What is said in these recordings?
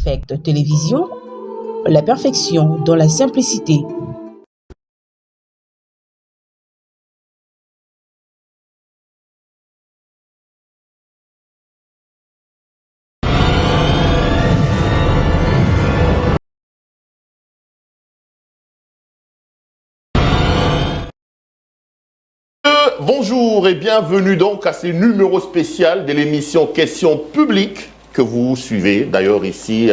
Perfect Télévision, la perfection dans la simplicité. Bonjour et bienvenue donc à ce numéro spécial de l'émission Questions publiques que vous suivez d'ailleurs ici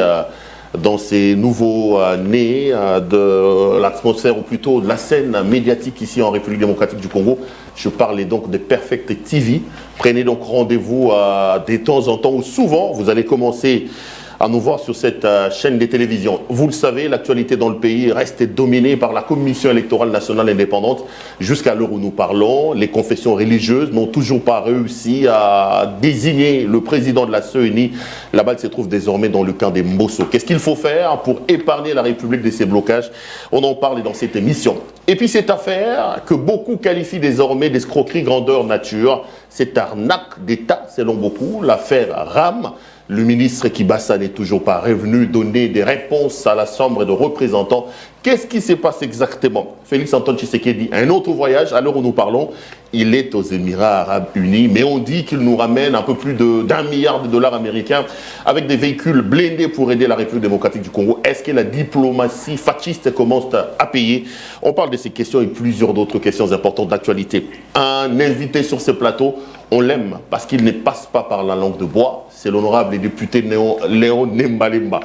dans ces nouveaux nés de l'atmosphère ou plutôt de la scène médiatique ici en République démocratique du Congo. Je parlais donc de Perfect TV. Prenez donc rendez-vous de temps en temps ou souvent vous allez commencer à nous voir sur cette chaîne de télévision. Vous le savez, l'actualité dans le pays reste dominée par la Commission électorale nationale indépendante. Jusqu'à l'heure où nous parlons, les confessions religieuses n'ont toujours pas réussi à désigner le président de la CENI. La balle se trouve désormais dans le camp des Mbosso. Qu'est-ce qu'il faut faire pour épargner la République de ces blocages? On en parle dans cette émission. Et puis cette affaire que beaucoup qualifient désormais d'escroquerie grandeur nature, cette arnaque d'État selon beaucoup, l'affaire RAM. Le ministre Kibassa n'est toujours pas revenu donner des réponses à la Chambre de représentants. Qu'est-ce qui se passe exactement? Félix Antoine Tshisekedi a un autre voyage, à l'heure où nous parlons, il est aux Émirats Arabes Unis, mais on dit qu'il nous ramène un peu plus d'1 milliard de dollars américains avec des véhicules blindés pour aider la République démocratique du Congo. Est-ce que la diplomatie fasciste commence à payer? On parle de ces questions et plusieurs d'autres questions importantes d'actualité. Un invité sur ce plateau, on l'aime parce qu'il ne passe pas par la langue de bois. C'est l'honorable député Léon Nembalemba.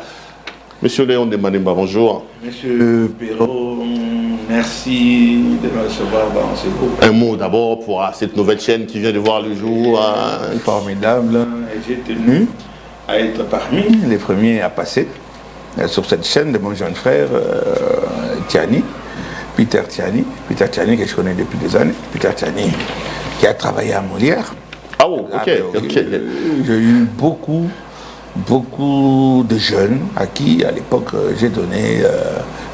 Monsieur Léon Nembalemba, bonjour. Monsieur Perrault, merci de me recevoir dans ce groupe. Un mot d'abord pour cette nouvelle chaîne qui vient de voir le jour. Formidable. J'ai tenu à être parmi les premiers à passer sur cette chaîne de mon jeune frère Tiani, Peter Tiani. Peter Tiani que je connais depuis des années. Peter Tiani qui a travaillé à Molière. Ah oh, ok. J'ai eu beaucoup de jeunes à qui, à l'époque, j'ai donné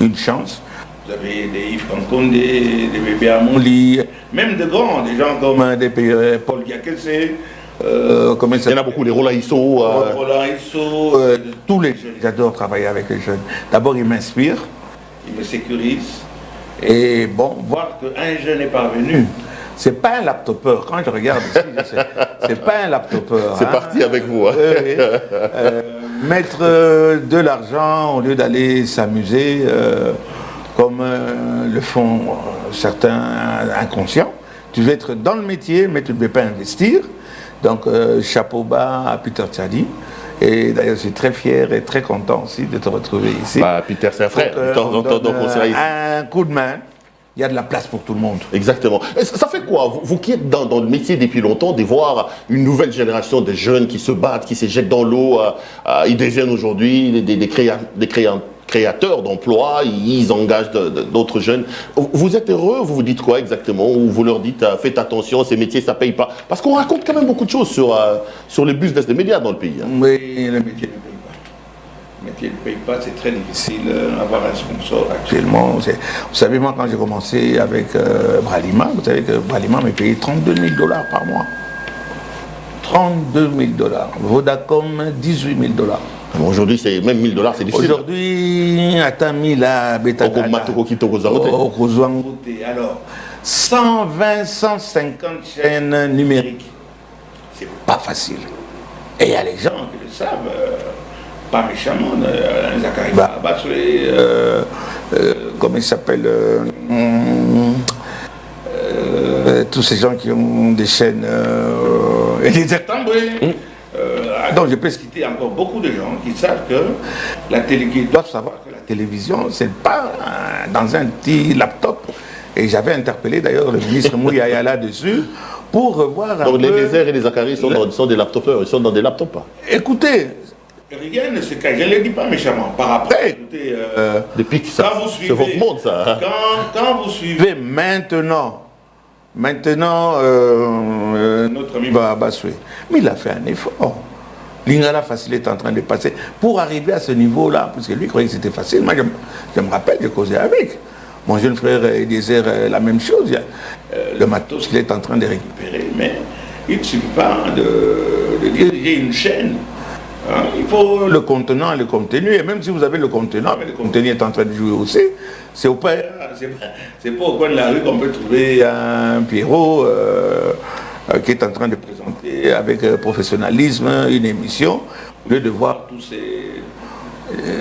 une chance. Vous avez des Yves Kankonde, des bébés Amoli, même de grands, des gens comme Paul Diakese. Il y en a beaucoup, les Roland Issou. Tous les jeunes. J'adore travailler avec les jeunes. D'abord, ils m'inspirent, ils me sécurisent. Et bon, voir qu'un jeune est parvenu. C'est pas un laptopeur. Quand je regarde ici, c'est pas un laptopeur. C'est parti avec vous. Hein. Mettre de l'argent au lieu d'aller s'amuser, comme le font certains inconscients. Tu veux être dans le métier, mais tu ne veux pas investir. Donc, chapeau bas à Peter Tiani. Et d'ailleurs, je suis très fier et très content aussi de te retrouver ici. Bah, Peter, c'est un frère. De temps en temps, donc on sera ici. Un coup de main. Il y a de la place pour tout le monde. Exactement. Ça fait quoi, vous qui êtes dans le métier depuis longtemps, de voir une nouvelle génération de jeunes qui se battent, qui se jettent dans l'eau, ils deviennent aujourd'hui des créateurs d'emplois, ils engagent d'autres jeunes. Vous êtes heureux, vous vous dites quoi exactement? Ou vous leur dites, faites attention, ces métiers, ça ne paye pas? Parce qu'on raconte quand même beaucoup de choses sur les business des médias dans le pays. Hein. Oui, le métier ne paye pas. Le métier ne paye pas, c'est très difficile d'avoir un sponsor actuellement. Vous savez, moi, quand j'ai commencé avec Bralima, vous savez que Bralima m'a payé 32 000 dollars par mois. 32 000 dollars. Vodacom, 18 000 dollars. Aujourd'hui, c'est même 1000 dollars, c'est difficile. Aujourd'hui, attends, 1000 à Betagada. Alors, 120, 150 chaînes numériques. C'est pas facile. Et il y a les gens qui le savent. Pas méchamment, Zachary Babassoué, comment il s'appelle, tous ces gens qui ont des chaînes, et les Tamboué. Donc je peux citer encore beaucoup de gens qui savent que qui doivent savoir que la télévision, c'est pas dans un petit laptop. Et j'avais interpellé d'ailleurs le ministre Mouyaya là-dessus pour revoir donc les déserts et les Zachary sont des laptopeurs, ils sont dans des laptops. Écoutez, rien ne se cache, je ne le dis pas méchamment. Par après, écoutez, depuis que ça, c'est votre monde, ça. Quand vous suivez maintenant, notre ami Babassoué, mais il a fait un effort. Lingala Facile est en train de passer pour arriver à ce niveau-là, parce que lui croyait que c'était facile. Moi, je me rappelle, j'ai causé avec. Mon jeune frère Eliezer, la même chose. Le matos qu'il est en train de récupérer, mais il ne suffit pas de diriger une chaîne Hein, il faut le contenant et le contenu, et même si vous avez le contenant, mais le contenu est en train de jouer aussi, c'est pas au coin de la rue qu'on peut trouver un Pierrot qui est en train de présenter avec professionnalisme une émission, au lieu de voir tous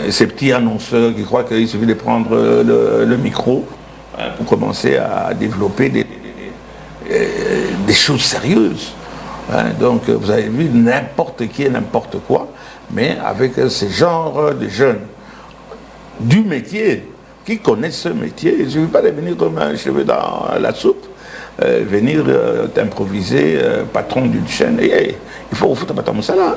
ces petits annonceurs qui croient qu'il suffit de prendre le micro pour commencer à développer des choses sérieuses. Hein, donc vous avez vu n'importe qui et n'importe quoi, mais avec ce genre de jeunes du métier, qui connaissent ce métier. Il ne suffit pas de venir comme un cheveu dans la soupe, venir t'improviser patron d'une chaîne. Il faut foutre Papa Moussala.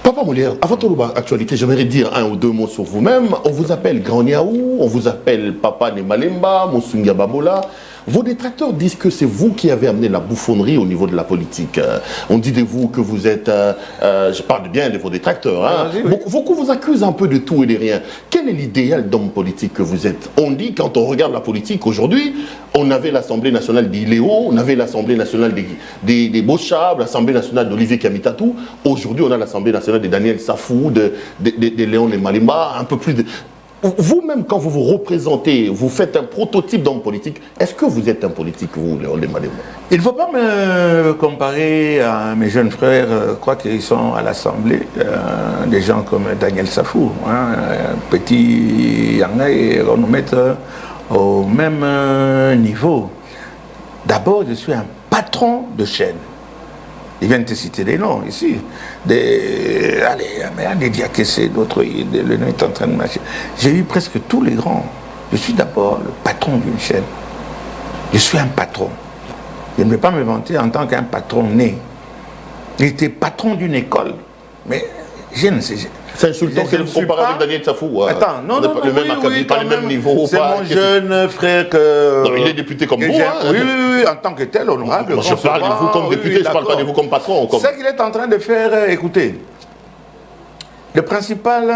Papa Molière, avant toute actualité, j'aimerais dire un ou deux mots sur vous-même. On vous appelle Grand Niaou, on vous appelle Papa Nemalemba, Moussunga Babola. Vos détracteurs disent que c'est vous qui avez amené la bouffonnerie au niveau de la politique. On dit de vous que vous êtes... je parle bien de vos détracteurs. Hein. Oui. Beaucoup vous accusent un peu de tout et de rien. Quel est l'idéal d'homme politique que vous êtes? On dit, quand on regarde la politique aujourd'hui, on avait l'Assemblée nationale d'Iléo, on avait l'Assemblée nationale des Bochab, l'Assemblée nationale d'Olivier Kamitatou. Aujourd'hui, on a l'Assemblée nationale de Daniel Safou, de Léon Nemalemba, un peu plus de... Vous-même, quand vous vous représentez, vous faites un prototype d'homme politique, est-ce que vous êtes un politique, vous, Léon Nemalemba? Il ne faut pas me comparer à mes jeunes frères, quoi qu'ils sont à l'Assemblée, des gens comme Daniel Safou, hein, petit Yanga, et on nous met au même niveau. D'abord, je suis un patron de chaîne. Ils viennent te citer des noms ici. Des Diakessé, d'autres, le nom est en train de marcher. J'ai eu presque tous les grands. Je suis d'abord le patron d'une chaîne. Je suis un patron. Je ne vais pas me vanter en tant qu'un patron né. J'étais patron d'une école. Mais je ne sais pas. C'est insultant qu'elle compare avec Daniel Safou. Attends, non, pas le même acabit, pas le même niveau. C'est mon jeune frère que... Non, il est député comme vous. Hein. Oui, en tant que tel, honorable. Je parle de vous comme député, je ne parle pas de vous comme patron. Ce qu'il est en train de faire, écoutez, le principal,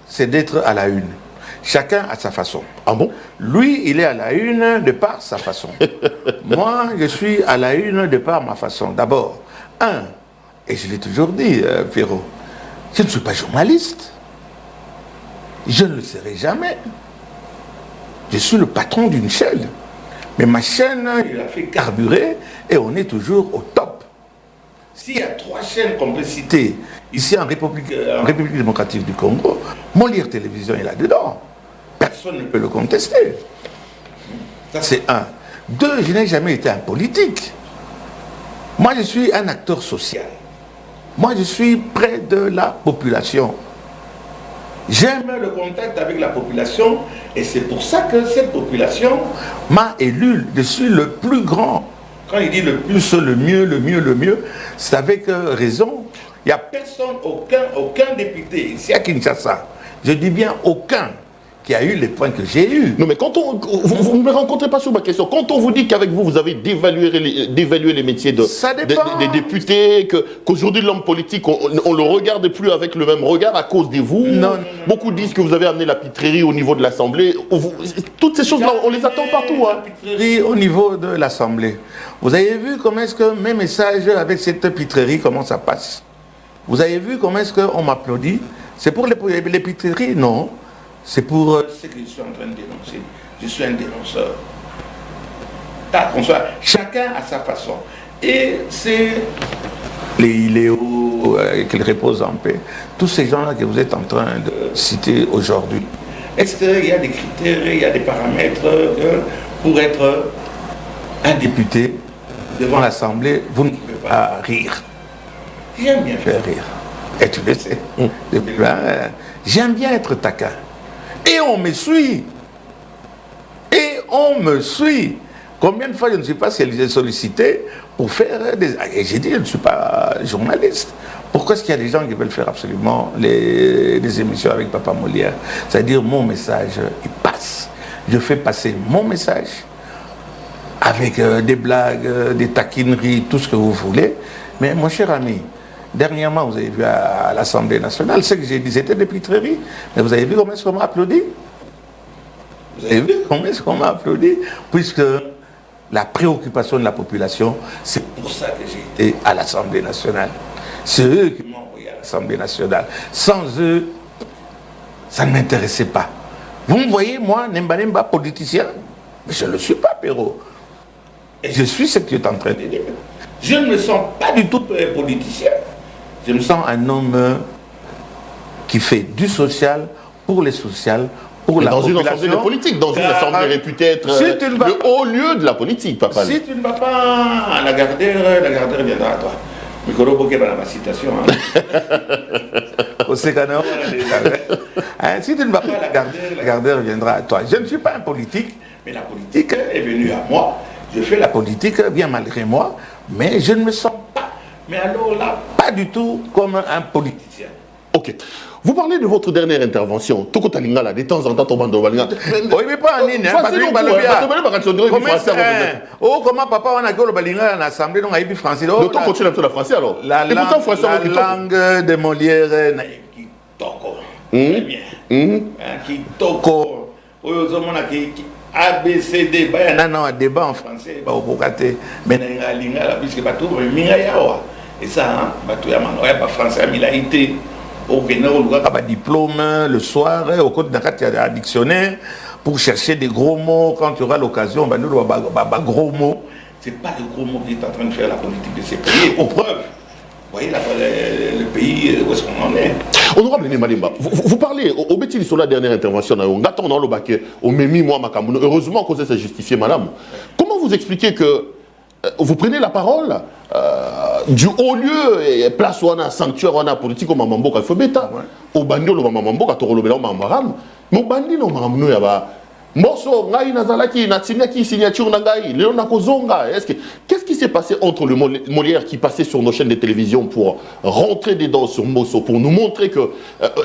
c'est d'être à la une. Chacun à sa façon. Ah bon? Lui, il est à la une de par sa façon. Moi, je suis à la une de par ma façon. D'abord, et je l'ai toujours dit, Pierrot, je ne suis pas journaliste. Je ne le serai jamais. Je suis le patron d'une chaîne. Mais ma chaîne, il a fait carburer et on est toujours au top. S'il y a 3 chaînes qu'on peut citer ici en République démocratique du Congo, Molière Télévision est là-dedans. Personne ne peut le contester. Ça, c'est 1. 2, je n'ai jamais été un politique. Moi, je suis un acteur social. Moi, je suis près de la population. J'aime le contact avec la population et c'est pour ça que cette population m'a élu. Je suis le plus grand. Quand il dit le plus, le mieux, c'est avec raison. Il n'y a personne, aucun député ici à Kinshasa. Je dis bien aucun qui a eu les points que j'ai eus. Non, mais quand vous ne me rencontrez pas sur ma question. Quand on vous dit qu'avec vous, vous avez dévalué les métiers des députés, qu'aujourd'hui l'homme politique, on ne le regarde plus avec le même regard à cause de vous. Non. Beaucoup disent que vous avez amené la pitrerie au niveau de l'Assemblée. Toutes ces choses-là, on les attend partout. La pitrerie au niveau de l'Assemblée. Vous avez vu comment est-ce que mes messages avec cette pitrerie, comment ça passe? Vous avez vu comment est-ce qu'on m'applaudit? C'est pour les pitreries? Non. C'est pour ce que je suis en train de dénoncer. Je suis un dénonceur. Chacun à sa façon. Et c'est les Iléo, qu'ils reposent en paix. Tous ces gens-là que vous êtes en train de citer aujourd'hui. Est-ce qu'il y a des critères, il y a des paramètres pour être un député devant l'Assemblée, vous ne pouvez pas rire. J'aime bien faire rire. Et tu le sais. J'aime bien être taquin. Et on me suit. Combien de fois je ne suis pas sollicité pour faire des... Et j'ai dit, je ne suis pas journaliste. Pourquoi est-ce qu'il y a des gens qui veulent faire absolument des émissions avec Papa Molière? C'est-à-dire, mon message, il passe. Je fais passer mon message avec des blagues, des taquineries, tout ce que vous voulez. Mais mon cher ami, dernièrement, vous avez vu à l'Assemblée nationale, ce que j'ai dit, c'était des pitreries. Mais vous avez vu comment est-ce qu'on m'a applaudi? Vous avez vu comment est-ce qu'on m'a applaudi? Puisque la préoccupation de la population, c'est pour ça que j'ai été à l'Assemblée nationale. C'est eux qui m'ont envoyé à l'Assemblée nationale. Sans eux, ça ne m'intéressait pas. Vous me voyez, moi, Nemba politicien, mais je ne le suis pas, Perrault. Et je suis ce que tu es en train de dire. Je ne me sens pas du tout politicien. Je me sens un homme qui fait du social pour les sociales, pour la population. Dans une assemblée politique, dans une assemblée réputée être le haut lieu de la politique, papa. Si tu ne vas pas à la Gardère viendra à toi. Ma citation. Si tu ne vas pas à la Gardère viendra à toi. Je ne suis pas un politique, mais la politique est venue à moi. Je fais la politique bien malgré moi, mais je ne me sens pas, mais alors là, pas du tout comme un politicien. Ok. Vous parlez de votre dernière intervention. Toko Talingala, de temps en temps, on bande Balinga. Oui, mais pas en ligne. Comment papa on a que le Balinga à l'Assemblée, donc il français. Le temps continue à la français alors. La langue de Molière, qui toko. Très bien. Qui toko. ABCD, il y a un débat en français, mais il y a un lingala, puisque il y a et ça, il y a un français, il a été au diplôme le soir, au côté d'un dictionnaire, pour chercher des gros mots. Quand tu auras l'occasion, gros mots. Ce n'est pas le gros mot qui est en train de faire la politique de ces pays. Pour preuve, vous voyez le pays où est-ce qu'on en est. Honorable Nemalimba, vous parlez, au Bétil sur la dernière intervention, on attend dans le baquet, au Mémi, moi, Makamouno. Heureusement que ça justifié, madame. Comment vous expliquez que vous prenez la parole du haut lieu et place où on a sanctuaire, on a politique, on a mambo, il faut bêta. Au bandit, on a mambo, on a mambaram. Mais au bandit, on a mambo, Mosso, ngai nazalaki, natiniaki, signature nangai, Léon Kozonga. Qu'est-ce qui s'est passé entre le Molière qui passait sur nos chaînes de télévision pour rentrer dedans sur Mosso, pour nous montrer que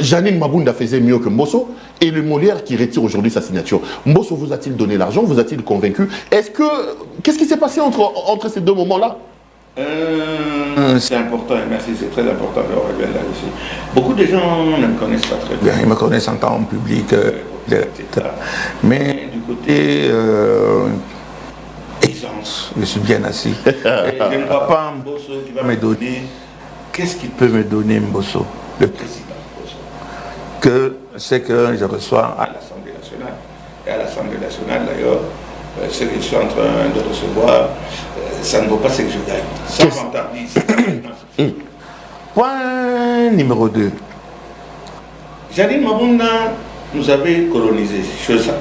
Janine Mabunda faisait mieux que Mosso, et le Molière qui retire aujourd'hui sa signature? Mosso vous a-t-il donné l'argent? Vous a-t-il convaincu? Qu'est-ce qui s'est passé entre ces deux moments-là? C'est important, et merci, c'est très important de revenir là-dessus. Beaucoup de gens ne me connaissent pas très bien, ils me connaissent en temps public, etc. Mais du côté aisance, je suis bien assis. Et je ne vois pas Mbosso qui va me donner. Qu'est-ce qu'il peut me donner, Mbosso, le président Mbosso? C'est que je reçois à l'Assemblée nationale. Et à l'Assemblée nationale, d'ailleurs, ce que je suis en train de recevoir, ça ne vaut pas ce que je gagne. Sans vantardise. Point numéro 2. Janine Mabunda nous avait colonisé,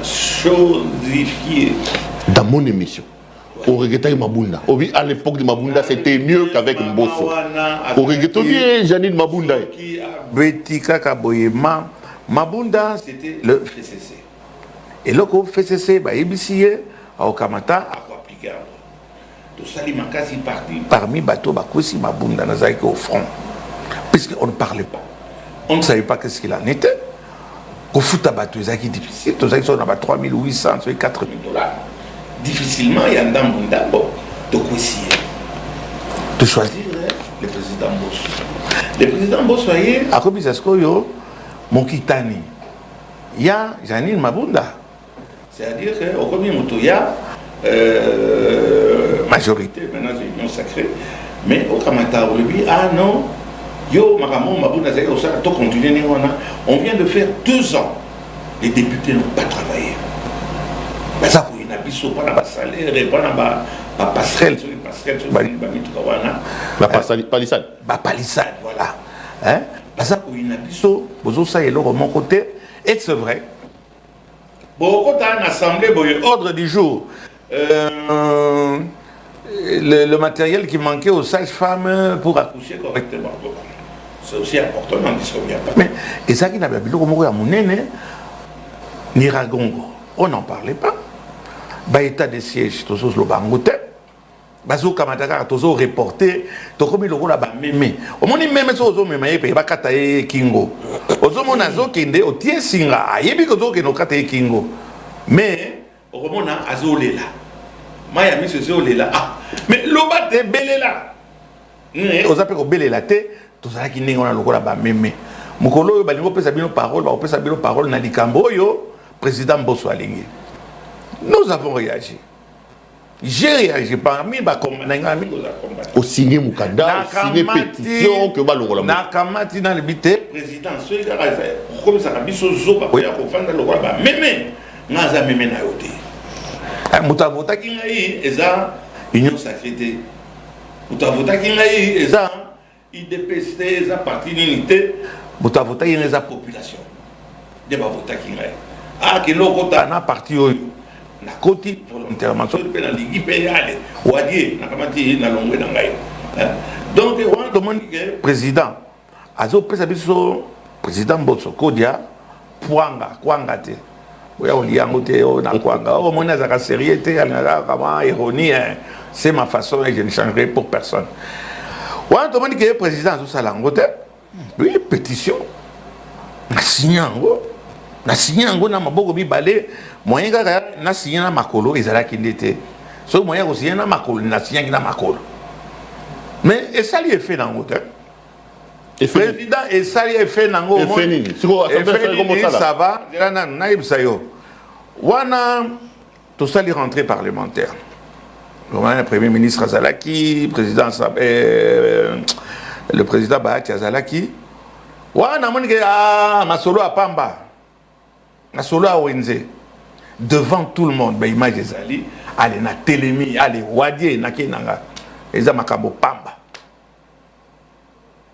chosifié. Dans mon émission, au regrettait Mabunda. À l'époque de Mabunda, c'était mieux qu'avec Mbosso. Au regrettait Janine Mabunda. Betika Kaboyema, Mabunda, c'était le FCC. Et le FCC, Ibisie, au Kamata, à quoi appliquer. Tout ça, il m'a quasi parti. Parmi Bateau, Bakosi, Mabunda, Nazaïko au front. Puisqu'on ne parlait pas. On ne savait pas qu'est-ce qu'il en était. Au foot à Bateau, c'est difficile. Tout ça, on a 3 800, 4 000 $. Difficilement, il y a un Mabunda, de quoi essayer de choisir le président Mbosso. Le président Mbosso, voyez, à Kobisaskoyo, mon Kitani, il y a Janine Mabunda. C'est-à-dire qu'au premier moto, il y a majorité, maintenant c'est l'union sacrée, mais au Kamata, on lui dit, ah non, yo, Maramon, Mabunda, on vient de faire 2 ans, les députés n'ont pas travaillé. Ça, pour une abysso, pas dans salaire, pas dans passerelle, la palissade. La palissade, voilà. Ça, pour une abysso, ça est là, de mon côté, et c'est vrai. Bon, quand tu as une assemblée, ordre du jour, le matériel qui manquait aux sages-femmes pour accoucher correctement. C'est aussi important, on n'en dit pas. Mais, et ça qui n'a pas pu le à mon aîné, ni Ragongo, on n'en parlait pas. État de siège, tout ça, le bangote. Bazo Kamataka, tout ça, reporté, tout comme il a mémé. Au moins, il même ça, il y a Katae Kingo. Au moins, il y a Kinde, au Tien Singa, il y a Katae Kingo. Mais, au moins, il y a Maya mis ce là. Mais l'oba te belé là. Aux appels au belé là, tout ça qui n'est pas le là mémé. Mukolo, il peut s'habiller parole, il peut s'habiller parole, n'a dit Kamboyo, président Mbosso Alingi. Nous avons réagi. J'ai réagi parmi les au signer Moukada, signer pétition, que Balongola. Nakamati dans le bité, président, celui qui a fait, comme ça, il y a des choses qui ont fait le roi, mais Naza Meme na yote. Moutavota qui a eu, eza union sacrée. Moutavota qui a eu, eza IDPC, eza parti d'unité. Moutavota qui a eu, eza population. Débat vota qui a eu. Ah, qui l'on a na parti na koti volontairement so pe na ligi pe yale wadie na kamati na longwe na ngai donc on demande que président azo pesa biso président Mbosso Kodia kwanga te oya oliango te na kwanga o mona za sérieuxté na kama ironie c'est ma façon et je ne changerai pour personne on demande que président azo salango te oui pétition na signango na maboko mibale moyen kaka na signé na makolo ezalaki ndete so moyen ko signé na makolo na signé na makolo mais esali effet nango te président esali effet nango ça va na ibsa yo wana to sali rentrée parlementaire le premier ministre Azalaki président le président Bahati Azalaki wana moni ke masolo apamba na solo a Wenze devant tout le monde, ben image des ali, allez na télémi, allez wadie na kenanga, eza makambo pamba.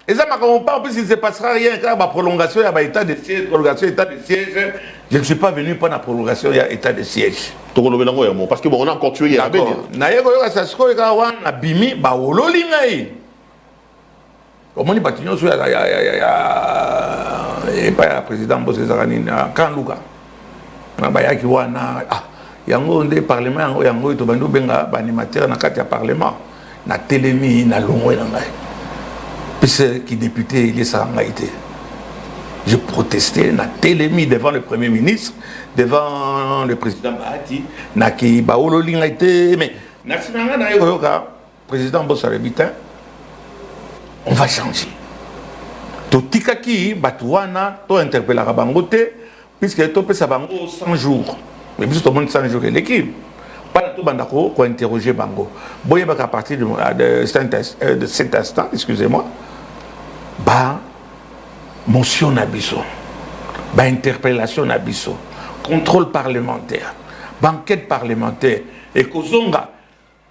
Eza makambo pamba, puisqu'il ne se passera rien car ma prolongation ya état de siège, prolongation état de siège, je ne suis pas venu pour la prolongation ya état de siège. Parce que bon, on a encore tué hier. Na yeko yo sa sko ka wana bimi ba wololi ngai. Omoni batinyo so ya et pas président Mbosso Zarani na Kanluka na bayaki wana yango nde parlement yango to bandu benga ba animateur na kati ya parlement na télémi na longwe na ngai puisque qui député il est sangaité je protestais na télémi devant le premier ministre devant le président Bahati na ki baolo lingaité mais na sinanga na yoka président Mbosso Rebitin on va changer. Totikaki Batouana, to interpellera bangote, puisque to pesa bango 100 jours. Mais bis tout le monde 100 jours l'équipe. Pas tout bandako pour interroger bango. Boye baka à partir de cet instant, excusez-moi. Ba motion nabiso. Ba interpellation nabiso. Contrôle parlementaire. Banquette parlementaire et kozonga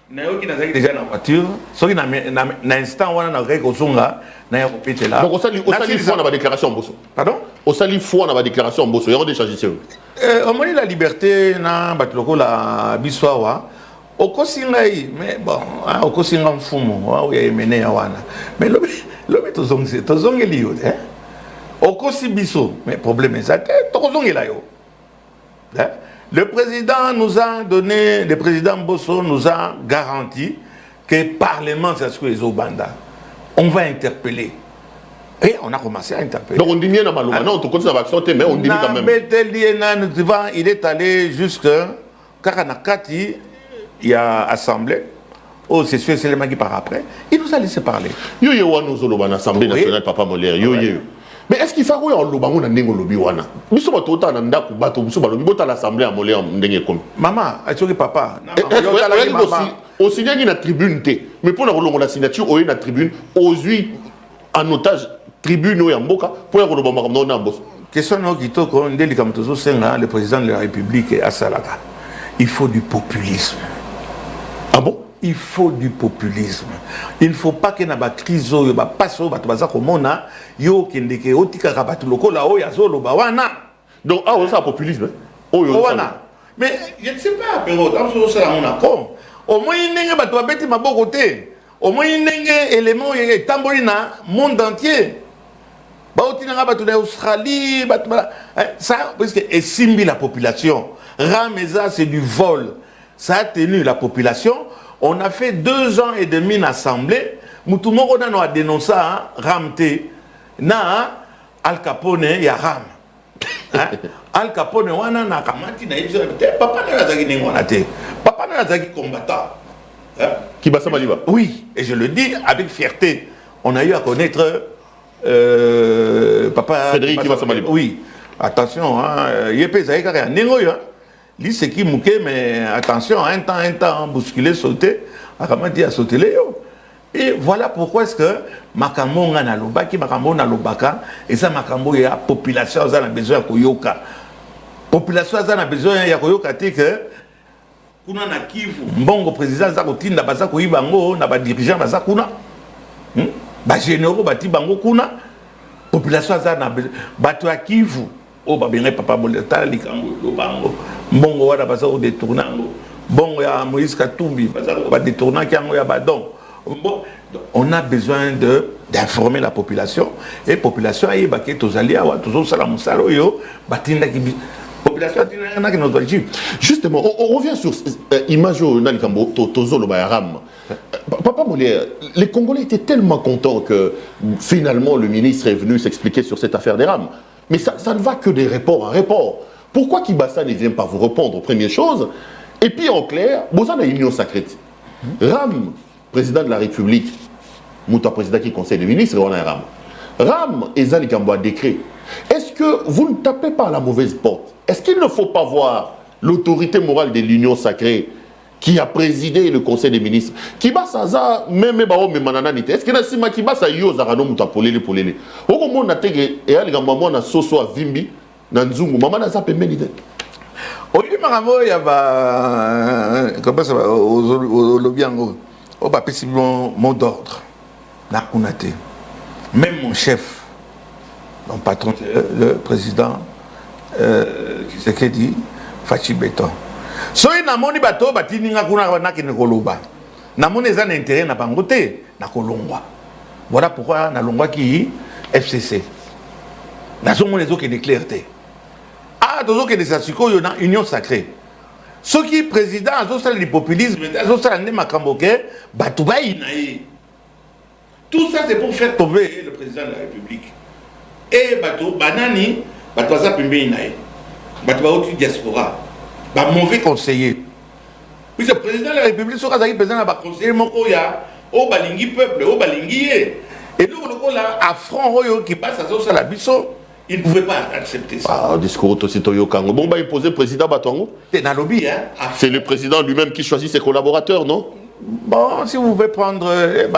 nayoki nazaki déjà na voiture soki na instant wana na rek ozonga na ya kopete là. Donc au sali fois na ba déclaration Mbosso. Pardon? Au sali fois na ba déclaration Mbosso, yoro décharger ça. Au moins la liberté na batuloko la biswawa okosingai mais bon okosinga mfumo wa ya emene ya wana. Mais lobe tozongeli yo hein. Okosi biso mais problème ezate tokozongela yo. Hein? Le président nous a donné, le président Mbosso nous a garanti que le Parlement, c'est ce que les Obanda. On va interpeller. Et on a commencé à interpeller. Donc on dit bien dans Maloma, non, on continue à accepter, mais on dit quand même. Il est allé jusqu'à Karanakati, il y a assemblée. Oh, c'est sûr, c'est le mec qui part après. Il nous a laissé parler. Yo yo nous avons l'Assemblée nationale, Papa Molière. Yo yo. Mais est-ce qu'il faut qu'on ait un lobby lobby wana? Nous sommes tout le temps dans l'Assemblée à Molière. Maman, est-ce que papa? On signe une tribune, mais pour la signature, on a une tribune, aux huit en otage, tribune ou en boca, pour la question le président de la République à Salaka. Il faut du populisme. Ah bon? Il faut du populisme. Il ne faut pas que na ba crise yo ba passe ba baza komona yo kendeke otika ka loko la o ya zolo ba wana. Donc ça populisme. Wana. Mais je ne sais pas pero dans ce sera mon accord. Au moins ndenge ba to beti maboko te. Au moins ndenge élément ye tamboli na monde entier. Ba otina ba to na Australie ba ça parce que esimbi la population. Rameza c'est du vol. Ça a tenu la population. On a fait 2 ans et demi d'assemblée. Moutoumoko a dénoncé Ramte. Na Al Capone ya Ram. Al Capone wana na kamati na ibzo papa na zaki ningwana te. Papa na zaki combattant. Qui basa maliba. Oui, et je le dis avec fierté. On a eu à connaître papa Frédéric qui basa maliba. Oui. Attention hein, yepé zaika ya ningo yo. Lui, c'est qui mouké, mais attention, un temps, bousculer, sauter, Akamati a sauté les yo. Et voilà pourquoi est-ce que Makambo na lobaki, Makambo na lobaka, et ça Makambo ya population a besoin de koyoka. Population a besoin de koyoka que kuna na Kivu, mbongo président za kotinda baza koyibango na ba dirigeant baza kuna. Ba généraux bati bango kuna. Population a besoin bato ya Kivu. Oh ba bien papa boleta likango do bango. Mbongo wana baza ko détournango. Bon, il y a Moïse Katumbi, va détourner qui a badon. Bon, on a besoin d'informer la population et la population a évacué tous alliés, tous les salamusalo, batinda qui population a qui nous agit. Justement, on revient sur l'image de Kambo, Tozo le Bayaram. Papa Molière, les Congolais étaient tellement contents que finalement le ministre est venu s'expliquer sur cette affaire des rames. Mais ça ne va que des reports en report. Pourquoi Kibassa ne vient pas vous répondre, première chose? Et puis en clair, vous avez une union sacrée. Ram, président de la République, Mouta président qui conseille des ministres, on a Ram. Ram et Zali Kamboa décret. Est-ce que vous ne tapez pas à la mauvaise porte? Est-ce qu'il ne faut pas voir l'autorité morale de l'union sacrée qui a présidé le conseil des ministres? Kibasa, même Bao, même Manananite. Est-ce qu'il y a Sima Kibasa Yo Zarano Mouta Polele Polele? Au moment où on a tege et Ali Gambamo na Soso a Vimbi, Nanzungu, Maman a zappé Menide. Au lieu il y a comment ça va au lobiango au papier c'est mon mot d'ordre na kunate même mon chef mon patron le président qui c'est qui dit Fachi Beton so ina moni bato batini nga kuna na kene koloba na moni za intérêt na bangote na kolongwa voilà pourquoi na longwa qui FCC na zo moni zo qui déclaré. Ah, donc il y a une union sacrée. Ce qui est président, c'est le populisme, c'est le makamboke, batouba inaï. Tout ça, c'est pour faire tomber le président de la République. Et batou banani, batouaza pimbe inaï. Batouba autre diaspora. Bah mauvais conseiller. Puis le président de la République, ce qui est président de la conseiller, mokoya, au balingi peuple, au balingi. Et donc là, affront qui passe à la biso. Il ne pouvait pas accepter ça. Ah, discours aussi Toyokango. Bon, bah, il posait le président Batongo. C'est dans le lobby, hein. C'est le président lui-même qui choisit ses collaborateurs, non? Bon, si vous pouvez prendre. C'est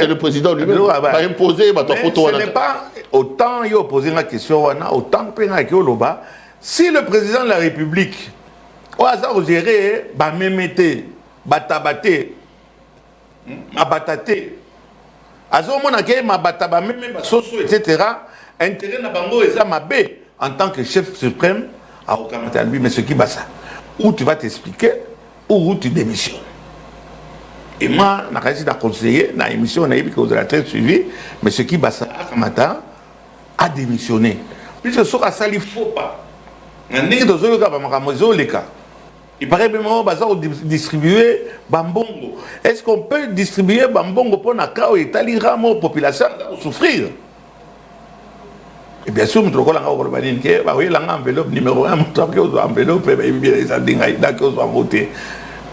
le président lui-même qui a imposé. Ce n'est pas autant il a posé la question, autant que si le président de la République, au hasard géré, Bamemete, Batabate, Mabatate, etc. Intérêt na bango et ça en tant que chef suprême à Okamata lui, mais ce qui va ça. Où tu vas t'expliquer, ou tu démissionnes. Et moi, je suis conseiller, dans l'émission, on a dit que vous avez très suivi, mais ce qui va ça, Okamata a démissionné. Puisque ce que ça, il ne faut pas. Il paraît même que distribuer Bambongo. Est-ce qu'on peut distribuer Bambongo pour la population souffrir? Et bien sûr, nous avons enveloppe numéro 1, enveloppe,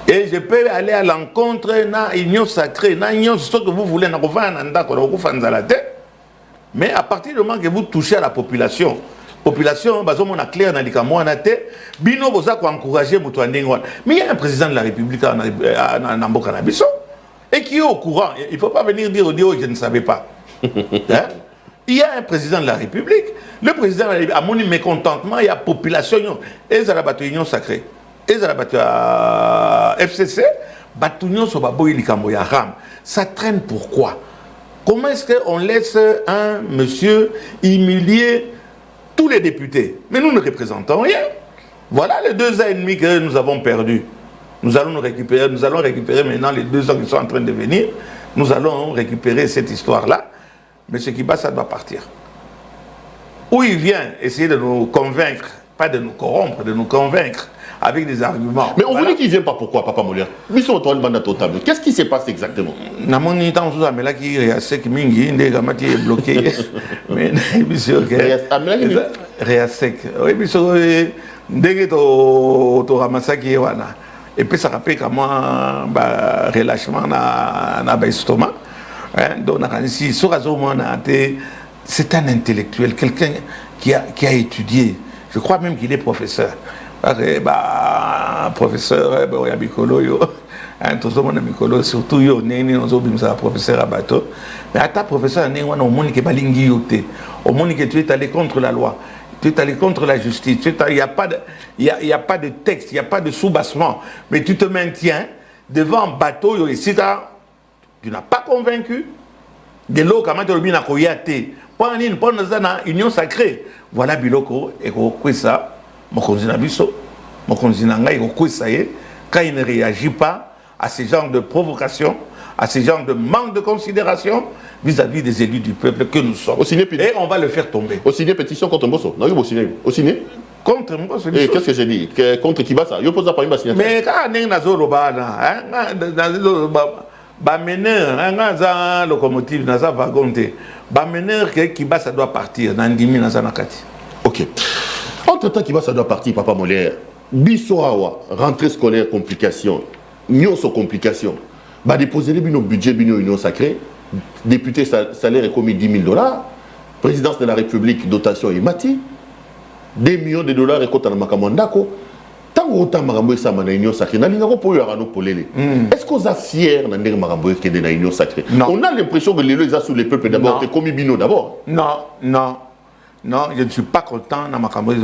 et je peux aller à l'encontre de l'union sacrée, de ce que vous voulez, mais à partir du moment que vous touchez à la population, on a clair dans les camois, bino boza ko encourager mutu andengwa. Mais il y a un président de la République en Mboka na biso et qui est au courant. Il ne faut pas venir dire je ne savais pas. Hein? Il y a un président de la République. Le président de la République a mon mécontentement, il y a population et ça la battu union sacrée. Et ça la battu FCC, battu union so baboyi likambo ya ram. Ça traîne pourquoi? Comment est-ce qu'on laisse un monsieur humilier tous les députés? Mais nous ne représentons rien. Voilà les 2 ans et demi que nous avons perdus. Nous allons récupérer maintenant les 2 ans qui sont en train de venir. Nous allons récupérer cette histoire-là. Mais ce qui bat, ça doit partir. Où il vient essayer de nous convaincre, pas de nous corrompre, de nous convaincre avec des arguments. Mais on vous dit qu'il ne vient pas, pourquoi, Papa Molière? Qu'est-ce qui se passe exactement? Et puis ça rappelle comment relâchement na estomac. Donc c'est un intellectuel, quelqu'un qui a étudié, Je crois même qu'il est professeur. Professeur, il y a Mikolo, tout le monde a Mikolo, surtout il y a un professeur à bateau. Mais à ta professeur, il y a un monde qui est balingi, au monde que tu es allé contre la loi. Tu es allé contre la justice. Il n'y a pas de texte, il n'y a pas de sous-bassement. Mais tu te maintiens devant un bateau, et si tu n'as pas convaincu, de l'eau, comment tu as bien accueilli, pas une union sacrée. Voilà, Biloko, et ça, mon conzinabiso, mon conzinanga, et ça y est, quand il ne réagit pas à ce genre de provocation, à ce genre de manque de considération vis-à-vis des élus du peuple que nous sommes. Et on va le faire tomber. Au signé pétition contre Mbosso. Non, au signé contre Mbosso. Et qu'est-ce que j'ai dit? Contre qui va ça? Il pose la parole. Mais quand on est dans le meneur, un locomotive, dans un wagon, meneur qui va, ça doit partir. Ok. Entre-temps, qui va, ça doit partir, Papa Molière. Bissoawa, rentrée scolaire, complications. Nous sommes complications. Bah, déposer le budget de l'Union sacrée. Député, salaire est commis $10 000. Présidence de la République, dotation est mati. 2 millions de dollars est compté dans Makamondako. Tant autant Maramboy ça dans l'Union sacrée, est-ce qu'on est fiers dans l'Union sacrée? On a l'impression que les lois sous les peuples d'abord, c'est commis bino d'abord. Non, je ne suis pas content dans Makamboy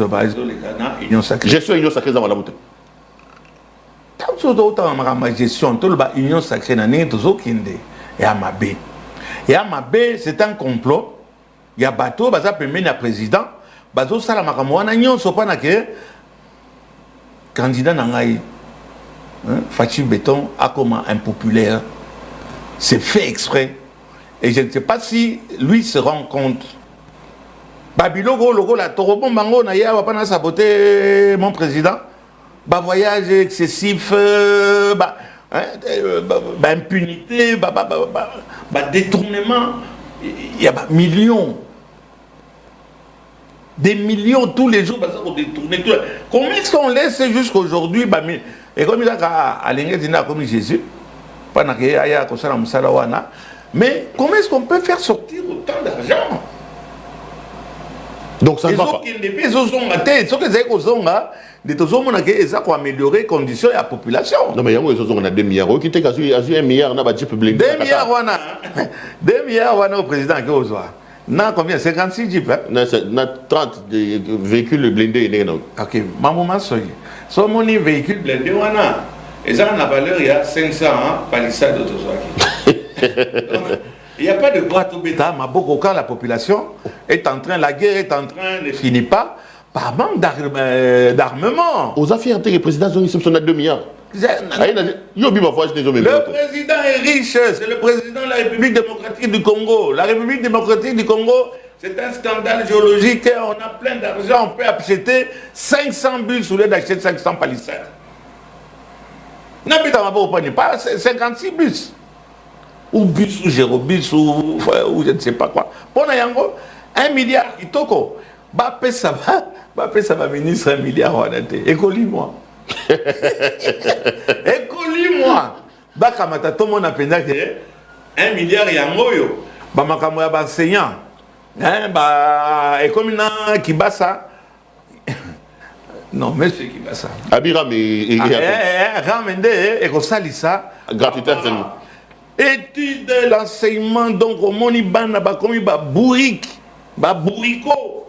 l'Union sacrée. Gestion Union sacrée dans la montée. Tant autant ma gestion, tout le Union sacrée dans l'Union et à Mabé. Et à Mabé, c'est un complot. Il y a bateau, ça peut mener à président. Bateau, ça la Makamouana, n'y a pas que candidat Nangaï, Fachi Béton, a comme impopulaire. C'est fait exprès. Et je ne sais pas si lui se rend compte. Babilogo, logo, la Torobon Bango, Naya, va pas saboter mon président. Voyage excessif, impunité, détournement. Il y a millions. Des millions tous les jours pour détourner. Comment est-ce qu'on laisse jusqu'à aujourd'hui? Et comme il a comme Jésus, mais comment est-ce qu'on peut faire sortir autant d'argent? Donc ça ne va pas. Ils ont amélioré les conditions de la population. Non, mais il y a 2 milliards. Qui était 1 milliard, 2 milliards au président qui est non, combien? 56 jeeps? Non, 30 véhicules blindés. Ok, maman, soyez. So, mon véhicule blindé, et ça, la valeur, il y a 500 palissades d'autosoaki. Il n'y a pas de quoi tout bêta, mais beaucoup quand la population est en train, la guerre est en train, ne finit pas, par manque d'armement. Aux affaires, le président, ils ont 2 milliards. Le président est riche, c'est le président de la République démocratique du Congo. La République démocratique du Congo, c'est un scandale géologique. On a plein d'argent, on peut acheter 500 bus au lieu d'acheter 500 palissades. Pas 56 bus. Ou bus, ou gérobus, ou je ne sais pas quoi. Pour Nayango, 1 milliard qui toko. Ça va ministre 1 milliard. Écolie-moi. Écolie-moi. Bakamata, tout le monde a pensé que 1 milliard yangoyo. Bamakamwa enseignant. Et comme il y a qui bat ça. Non, monsieur qui bat ça. Abiram et Ramende et Rosalissa. Gratuité. Étude de l'enseignement, donc au Monibana, comme il bourrique, bourrico.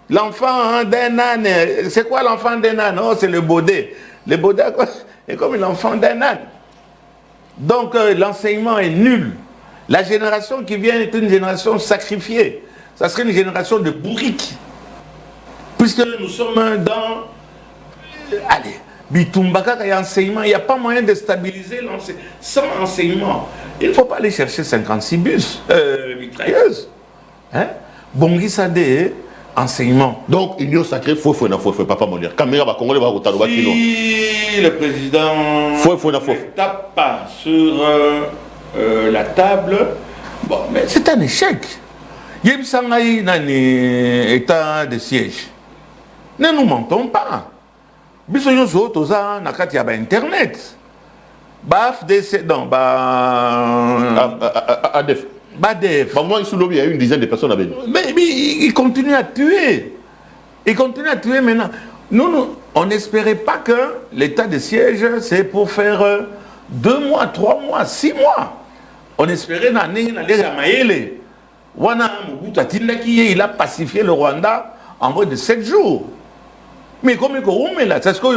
L'enfant d'un âne, c'est quoi l'enfant d'un âne? Oh, c'est le baudet. Le baudet est comme l'enfant d'un âne. Donc l'enseignement est nul. La génération qui vient est une génération sacrifiée. Ça serait une génération de bourriques. Puisque nous sommes dans... Allez, Bitumbaka, il y a enseignement, il n'y a pas moyen de stabiliser l'enseignement. Sans enseignement, il ne faut pas aller chercher 56 bus, mitrailleuses. Bongi Sade, enseignement. Donc, Union sacrée, faut, Papa Molière. Caméra va Congolais va rotar. Si le président ne tape pas sur la table, bon, mais c'est un échec. Il y a un état de siège. Ne nous mentons pas. Biso yo zo toza na kati ya ba internet. Ba FDC non ADF. Badef. Moi, il y a une dizaine de personnes avec. Mais il continue à tuer. Ils continuent à tuer maintenant. Nous, on n'espérait pas que l'état de siège, c'est pour faire 2 mois, 3 mois, 6 mois. On espérait il a pacifié le Rwanda en moins de 7 jours. Mais comme il y a là, c'est ce que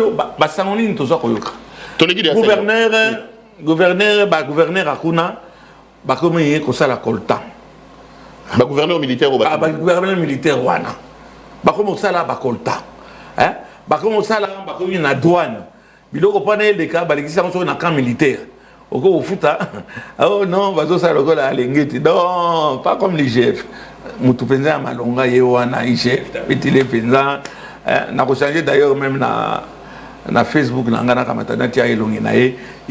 gouverneur Akuna, comme il y a la coltan. Gouverneur militaire au bâtiment. Gouverneur militaire Wana. Comme ça là, coltan. Comme ça là, comme il y a douane. Il y a des cas, il y a un camp militaire. Au foot, oh non, non, pas comme l'IGF. Moutou Penza Malonga Yewana IGF, Betile Penza. N'a pas changé d'ailleurs même na Facebook, il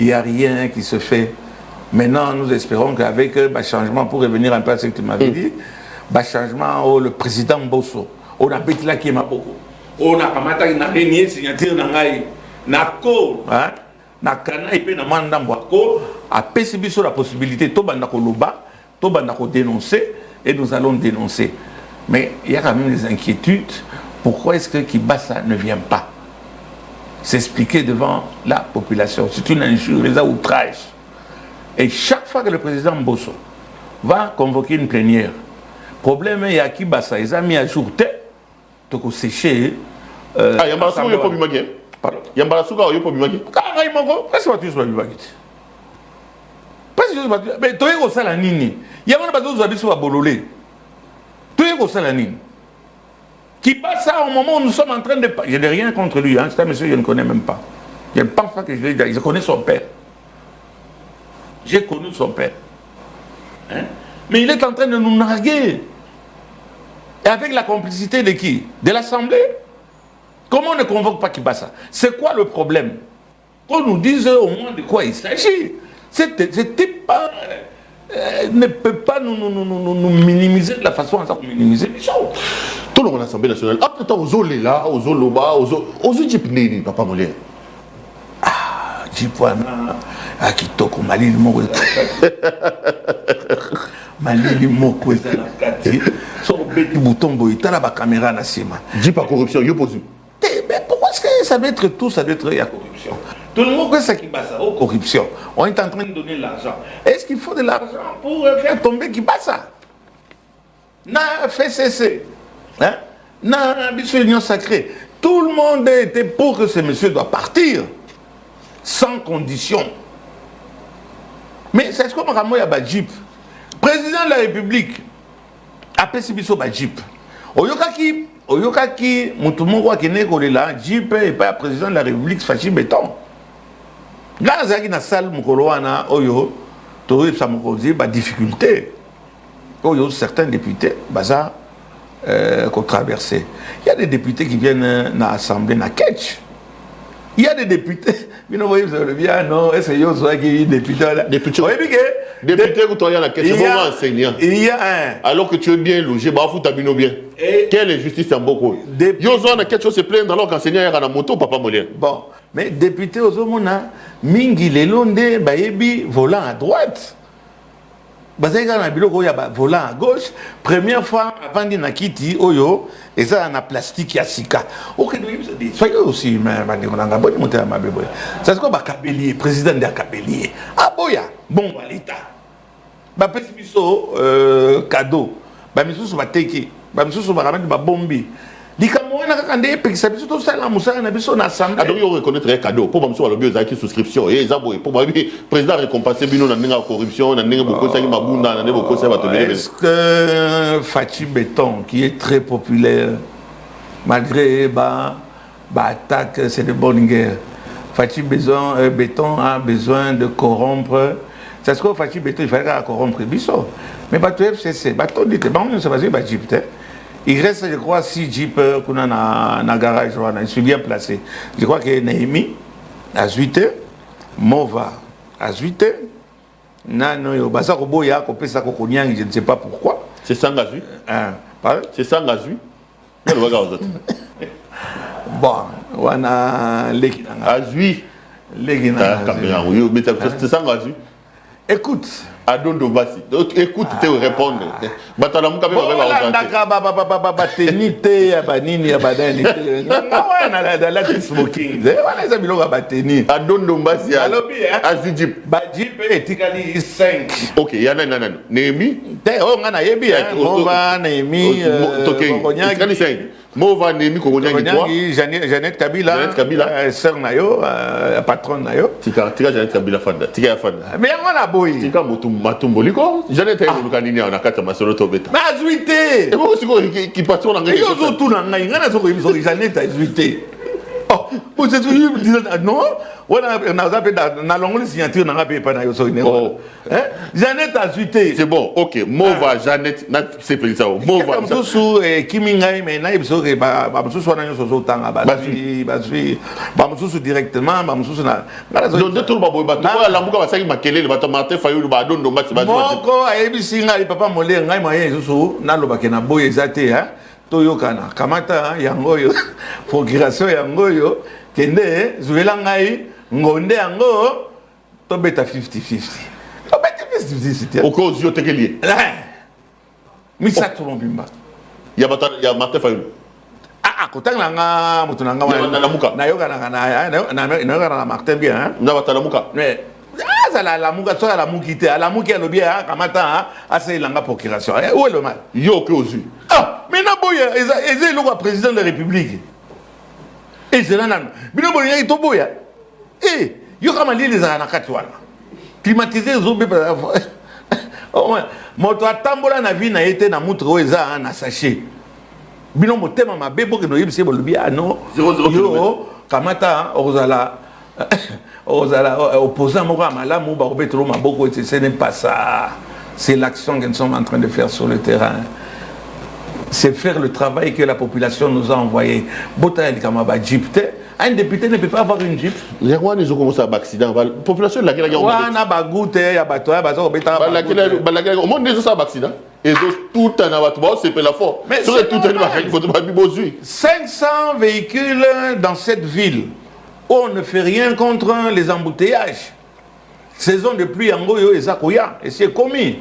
n'y a rien qui se fait. Maintenant, nous espérons qu'avec le changement, pour revenir un peu à ce que tu m'avais dit, le changement, le président Bosso, on a Betila qui m'a beaucoup. On a Kamata qui n'a rien signature dans na ko na kana ipe na manda mbwako a PCB sur la possibilité to banda ko loba to banda ko dénoncer et nous allons dénoncer. Mais il y a quand même des inquiétudes. Pourquoi est-ce que Kibasa ne vient pas s'expliquer devant la population? C'est une injure, les outrages. Et chaque fois que le président Bosso va convoquer une plénière, problème il y a Kibasa, ils ont mis à jour to sécher. Il y a pas de pardon. Il y a un balasuka au yopo bimagi. Quand il manque, presque pas tous les bimagi. Presque tous les bimagi. Mais toi il y a ça la nini. Il y a un bateau qui soit bololé. Toi il y a ça la nini. Qui passe ça au moment où nous sommes en train de. Je n'ai rien contre lui. Hein. C'est un monsieur que je ne connais même pas. Je ne pense pas que je l'ai dit. Je connais son père. J'ai connu son père. Hein? Mais il est en train de nous narguer. Et avec la complicité de qui? De l'Assemblée. Comment on ne convoque pas Kibasa? C'est quoi le problème? Qu'on nous dise au moins de quoi il s'agit. C'était pas... ne peut pas nous minimiser de la façon dont on minimiser les choses. Tout le monde à l'Assemblée nationale. Après temps, aux Oléla, aux Oloba, aux Ujipneni, papa Molien. Ah, Jipwana, Akitoko, Malili Moko. Malili Moko, son petit bouton boïta, la caméra na sima. Dis pas corruption, yo pose. Mais pourquoi est-ce que ça doit être tout, ça doit être la corruption? Tout le monde sait qu'il passe aux corruption. On est en train de donner l'argent. Est-ce qu'il faut de l'argent pour faire tomber qui passe ça? Na fait cesser. Hein? Na l'union sacrée. Tout le monde était pour que ce monsieur doit partir. Sans condition. Mais c'est ce qu'on m'a ramené à Bajip. Président de la République. Après ce biso Bajip. Oyokaki, Moutoumou Kene Kolela, Jip et pas président de la République, Fachi Béton. Là, il y a une salle, Moukolwana, Oyo, Torib Samoukozi, bah, difficulté. Oyo, certains députés, Baza, qu'on traversait. Il y a des députés qui viennent dans l'Assemblée, dans Ketch. Il y a des députés, vous voyez, vous avez bien, non, est-ce qu'il y a des députés là? Députés, vous t'en la question, comment enseignant? Il y a un. Alors que tu es bien logé, bah, vous t'abîmes bien. Quelle injustice en beaucoup? Yo, on a quelque chose à se plaindre alors qu'enseignant est à la moto, papa Molien. Bon, mais député aux homona, Mingi Lelonde, Bayebi, volant à droite. Bazega na biloko ya volant à gauche, première fois avant de nakiti oyo et ça na plastique ya sika. OK, soyez aussi mais on a bonne monter à ma bébé. Ça c'est quoi ba Kabelier, président de Kabelier. Ah boya, bon balita. Ba pesi biso cadeau. Ba misusu ba teki, ba misusu ba ramène ba bombi. Likamona kakande pekisa biso to sala musala na biso na assemblée. Donc yo reconnaître un cadeau pour bamso le bio zaki souscription et zabo pour ba président récompenser bino na ninga corruption na ninga boko saki mabunda na boko sa bato. Est-ce que Fachi Béton qui est très populaire malgré attaque, c'est de bonne guerre. Fachi Béton a besoin de corrompre. C'est ce que Fachi Béton il fallait corrompre biso. Mais bato FCC, bato dit bon on se base ba Egypte. Il reste, je crois, 6 jeeps qu'on a dans le garage. Je suis bien placé. Je crois que Néhémie, à 8 Mova, à 8 Nano, Yobaza, Roboya, Kopesa, Kokonyang, je ne sais pas pourquoi. C'est sans gazui. C'est sans gazui. Bon, on a Azui. C'est sans gazui. Écoute. Adondo Bassi. Donc écoute, tu répondre. Batalamuka va Adondo Bassi. Azujip. Bajip et Tikali 5. Ok, yana nana. Némi. On a yebi. Mova, Némi. Tikali 5. Mova, Némi, Kogonyagi, Jeannette Kabila. Jeannette Kabila. Sœur Nayo, patronne Nayo. Tika Jeannette Kabila Fanda. Tika Fanda. Mais on a boy. Tika Matumboliko. Jeannette Kabila on a 4 masolo tobeta. Mais azuité. Et moi aussi qui passe on a gagné. Yo zo tout na ngai, ngana zo ko Jeannette azuité. Oh, vous êtes non? On a zappé dans l'onglet signature, on a pas pas na yo so ine. Hein? Jeannette azuité. C'est bon. OK. Mova Jeannette, c'est pas ça. Mova. Comme sous Kimingai mais na ibiso ke ba sous na yo so tanga ba sous directement, ba sous na. Donc de tout le babo ba to la muka ba saki makele ba to Martin Fayulu ba dondo ba ba. Moko ayebisi ngai papa mole ngai moyen sous na lo ba ke na boye ezate hein. Toyokana kamata yango yo procuration yango yo kende zuela ngai ngonde yango to beta 50-50 to beta 50-50 au cause yo tekeli mi sa to mbimba ya Martin Fayulu kotanga nga mutu nanga na muka na yokana na Martin bien hein na batala muka mais la muka so la mukite la muki alobi kamata asa ilanga procuration où est le mal yo que ozu mais na boya eza le président de la République et c'est là bino boya ito boya yo kama les ana katwana climatiser zobe moto atambola na vie na été na mutre eza na sachet bino motema mabebo ke no yebise bolobi non yo kamata ozala opposant moko à malamu ba obetro maboko et ce n'est pas ça, c'est l'action que nous sommes en train de faire sur le terrain. C'est faire le travail que la population nous a envoyé. Un député ne peut pas avoir une jeep. Les Rwandais ont commencé à accident. La population de la Guinée a bagouté, il y a bateau, au monde des autres accident. Et tout un abattoir, c'est pas la faute. Mais tout un il faut 500 véhicules dans cette ville. On ne fait rien contre les embouteillages. Saison de pluie en Goyo et Zakoya, et c'est commis.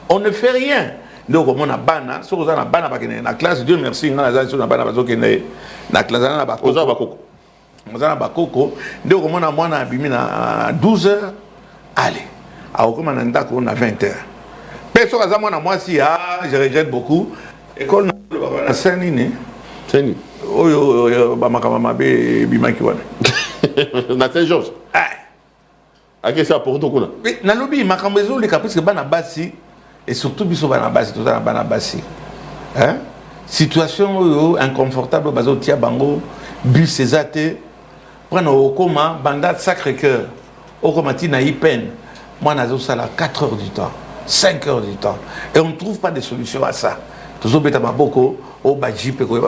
On ne fait rien. Donc, on a bana, si on a bana la classe, Dieu merci, on a bana la classe, on a bakoko. On a bakoko. Donc, on a moins à 12 heures. Allez, on a 20 heures. Personne à moi, si je regrette beaucoup. École na Saint-Nini. Saint-Nini. Oh, Bamakabe, Bimakiwane. Na Saint-Georges. À quest ça pour toi? Mais na lobby makambezo les caprices que bana basi et surtout biso bana basi tout ça bana basi. Hein? Situation inconfortable bazo tia bango bus ezate prendre au coma banda Sacré-Cœur au coma tina ipen moi nazo sala 4 heures du temps 5 heures du temps et on ne trouve pas de solution à ça. Toujours beta maboko au bajip ko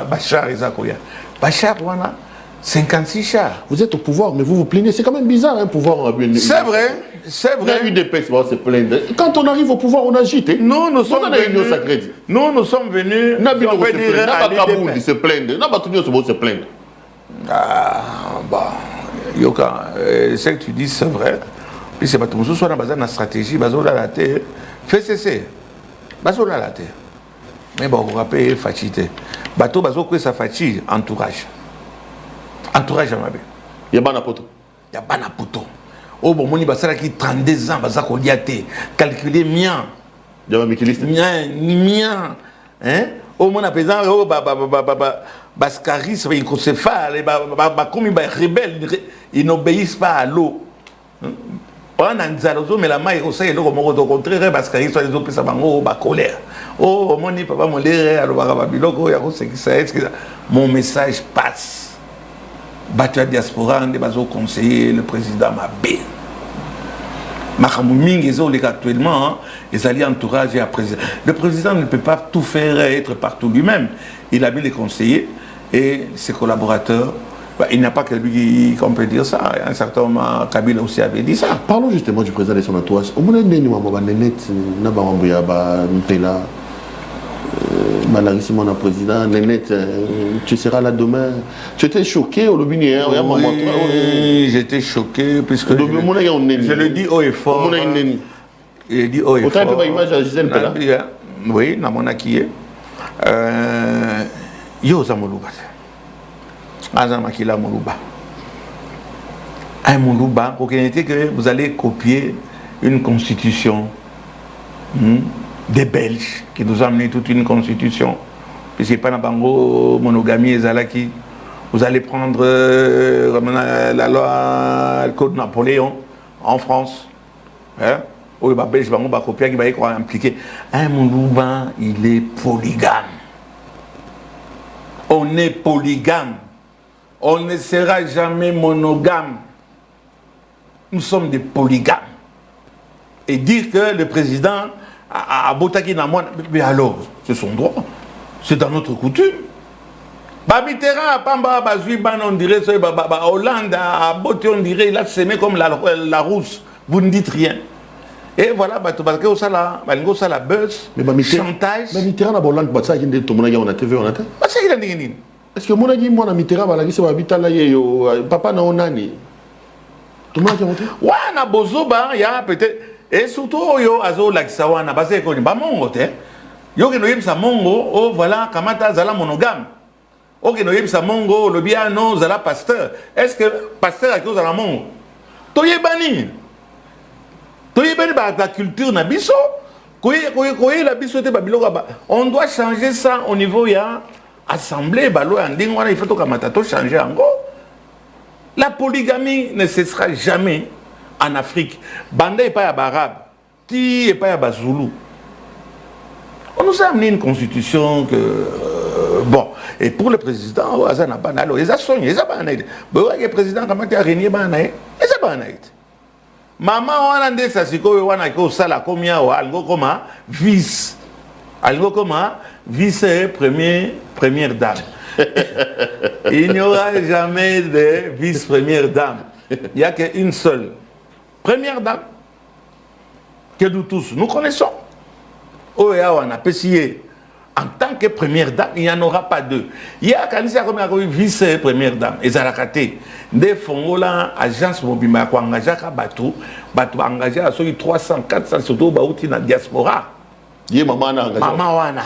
bachar ezakoya bachar wana 56 chars. Vous êtes au pouvoir, mais vous vous plaignez. C'est quand même bizarre, un pouvoir. C'est vrai, c'est vrai. Il y a eu des PEX, on se plaindre. Quand on arrive au pouvoir, on agite. Nous, nous sommes venus. Nous sommes venus. Il se plaindre. Se plaindre. Ah, bah. Yoka, ce que tu dis, c'est vrai. Puis c'est pas tout le monde. Soit dans la stratégie, bazola la terre. Fais cesser. Bazola la terre. Mais bon, on va payer fatigué. Bateau, bazo, que ça fatigue, entourage. Entourage à ma belle. Il y a Banapoto. Il y a Banapoto. Oh, bon, mon ibasara qui 32 ans, basa koliate, calculer mien. Il y a Mikiliste. Mien. Hein? Oh, mon apaisant, oh, Bascaris, microcéphale, comme il est rebelle, ils n'obéissent pas à l'eau. On a un zalozo, mais la main est au sein, au contraire, Bascaris, soit les autres, ça va en colère. Oh, mon papa, mon lait, alors, mon message passe. Batua diaspora, on est conseiller le président Mabé. Actuellement, ils allaient entourage à président. Le président ne peut pas tout faire être partout lui-même. Il a mis les conseillers et ses collaborateurs. Il n'y a pas que lui qu'on peut dire ça. Un certain moment, Kabila aussi avait dit ça. Parlons justement du président et son entourage. Malheureusement, le président, Nénette, tu seras là demain. Tu étais choqué au lobby? Oui, j'étais choqué puisque je le dis haut et fort. Il dit, oh, il Autant un peu l'image de Gisèle Pella. Oui, dans mon acquis. Yo, ça Moulouba. Azamakila Moulouba. Un Moulouba, que vous allez copier une constitution des Belges qui nous ont amené toute une constitution. Puis c'est pas dans Bango, monogamie et Zalaki. Vous allez prendre la loi, le code Napoléon en France. Hein? Oui, bah, Belge, Bango, bah, copier qui va y impliquer. Un Moulouba, il est polygame. On est polygame. On ne sera jamais monogame. Nous sommes des polygames. Et dire que le président a Botaki Namouane, mais alors, c'est son droit. C'est dans notre coutume. Babitera, Pamba, Bazuiban, on dirait, Hollande, à Boté, on dirait, il a semé comme la rousse. Vous ne dites rien. Et voilà, parce que ça la buzz, chantage. Mais Mitterrand a Hollande, ça, il y a des tournages, on a TV, on a TV. Est-ce que mon ami, moi, Mitterrand, papa n'a on a ni. Tout le monde a monté? Ouais, on a Bozoba, il y a peut-être. Et surtout, yo, Azo, Lakisawana, parce que c'est pas mongo, yo, que nous y a mongo, oh, voilà, Kamata, Zala monogame. Oh, que nous y a mongo, le bien, non, Zala pasteur. Est-ce que pasteur a cause à la mongo? Toye bani. Toye bani, la culture n'a biso. La biso, on doit changer ça au niveau, il y a assemblée, il faut que changer en gros. La polygamie ne cessera jamais en Afrique. Banda n'est pas à Barab, Ti n'est pas à Bazoulou. On nous a amené une constitution que. Bon, et pour le président, Azana Banalo, ils ont soigné, ils ont banné. Le président, comment tu as régné Banaï? Ils ont banné. Maman, on a dit ça, c'est quoi, on a dit ça, la combien, algo comme vice. Algo comme vice-première dame. Il n'y aura jamais de vice-première dame. Il n'y a qu'une seule. Première dame, que nous tous, nous connaissons. Oh, et on a essayé. En tant que première dame, il n'y en aura pas deux. Il y a quand même vice-première dame. Et ça a raté. Des fonds, l'agence mobile, qui a engagé à Batou, engagé à 300, 400, surtout dans la diaspora. Il y a maman engagé. Maman wana.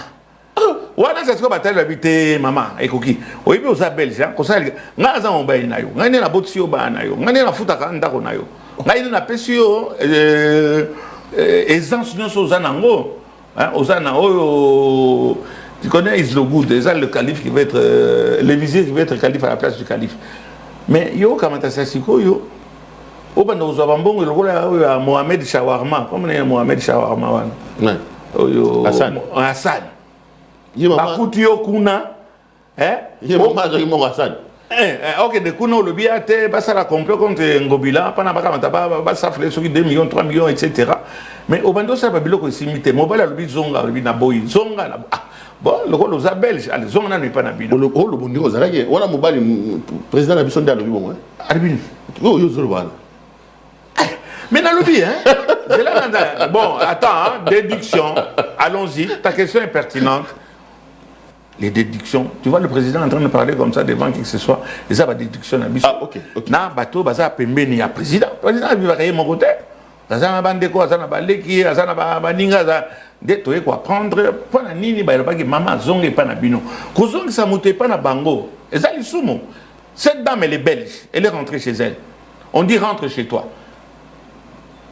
Wana c'est ce que bataille habité maman ekoki. Oui bien aux belges hein, comme ça ngaza on bayi na yo. Ngani na botio ba na yo. Ngani na futa ka ndako na yo. Ngani na pesio essence nyonso za nango. Hein, ozana oyo tu connais Islo Good, déjà le calife qui va être le vizir qui va être calife à la place du calife. Mais yo kamata sasiko yo obanda uzabambongo lokola Mohamed Shawarma, comme on est Mohamed Shawarma wana. Ouais. Oyo Hassan. Bakuti yo kuna ok de kuna le biate basa la complot contre Ngobila pana baka mataba basa flé sur 2 millions 3 millions etc. Mais au bando ça babilo ko simité mobile le bizonga le bina boy zonga na bon le ko los belge ali zonga na pas na bino le bondi ko zalaki wana mobile président na biso ndalo bon albin yo zolo bana. Mais dans le bien, hein? Bon, attends, hein? Déduction, allons-y, ta question est pertinente. Les déductions, tu vois le président en train de parler comme ça devant qui que ce soit, et ça va déduction à biso. Ah, ok. Na bateau, baza pembeni ya président. Président, il va rien mon côté. Baza bande quoi, ça na baleki, ça na baninga, ça. De toi quoi prendre, pas na nini, ba pas que maman zonge pas na bino. Kozonge ça monte pas na bango. Et ça, ils sont. Cette dame, elle est belge, elle est rentrée chez elle. On dit rentre chez toi.